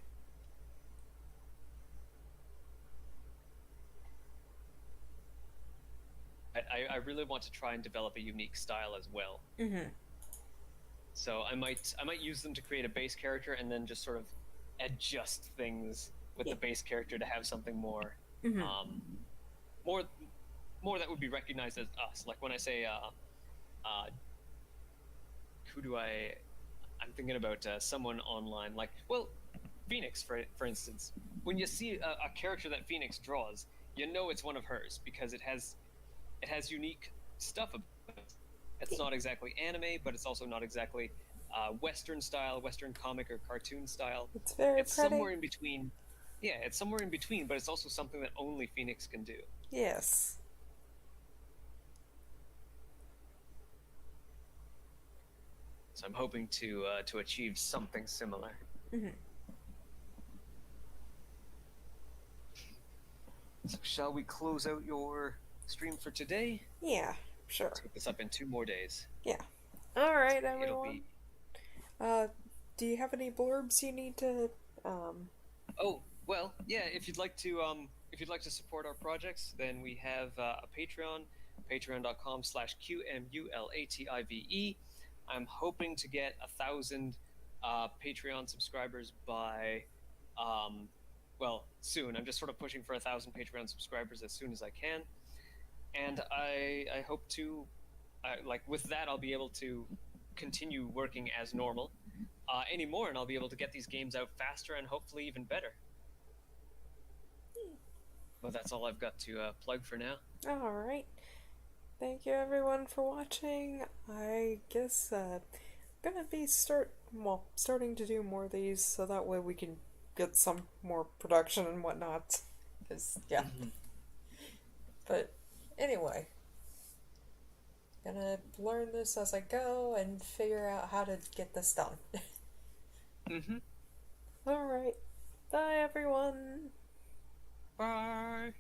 I really want to try and develop a unique style as well. So I might use them to create a base character and then just sort of adjust things with Yeah. the base character to have something um, more more that would be recognized as us. Like when I say uh, who do I'm thinking about someone online, like well, Phoenix for instance. When you see a character that Phoenix draws, you know it's one of hers because it has unique stuff about it. It's not exactly anime, but it's also not exactly Western style, Western comic or cartoon style. It's very It's pretty. somewhere in between. Yeah, it's somewhere in between, but it's also something that only Phoenix can do. Yes. So I'm hoping to achieve something similar. So shall we close out your stream for today? Yeah, sure. Let's put this up in 2 more days. Yeah. Alright, It'll everyone. be Uh, do you have any blurbs you need to, um, Oh, well, yeah, if you'd like to support our projects, then we have a Patreon, patreon.com/QMulative. I'm hoping to get 1,000 Patreon subscribers by, well, soon. I'm just sort of pushing for 1,000 Patreon subscribers as soon as I can. And I hope to, like, with that, I'll be able to continue working as normal anymore, and I'll be able to get these games out faster and hopefully even better. But that's all I've got to plug for now. alright. Thank you everyone for watching. I guess, gonna be starting to do more of these so that way we can get some more production and whatnot. Cause, yeah. But, anyway. Gonna learn this as I go and figure out how to get this done. Mm-hmm. Alright. Bye everyone. Bye.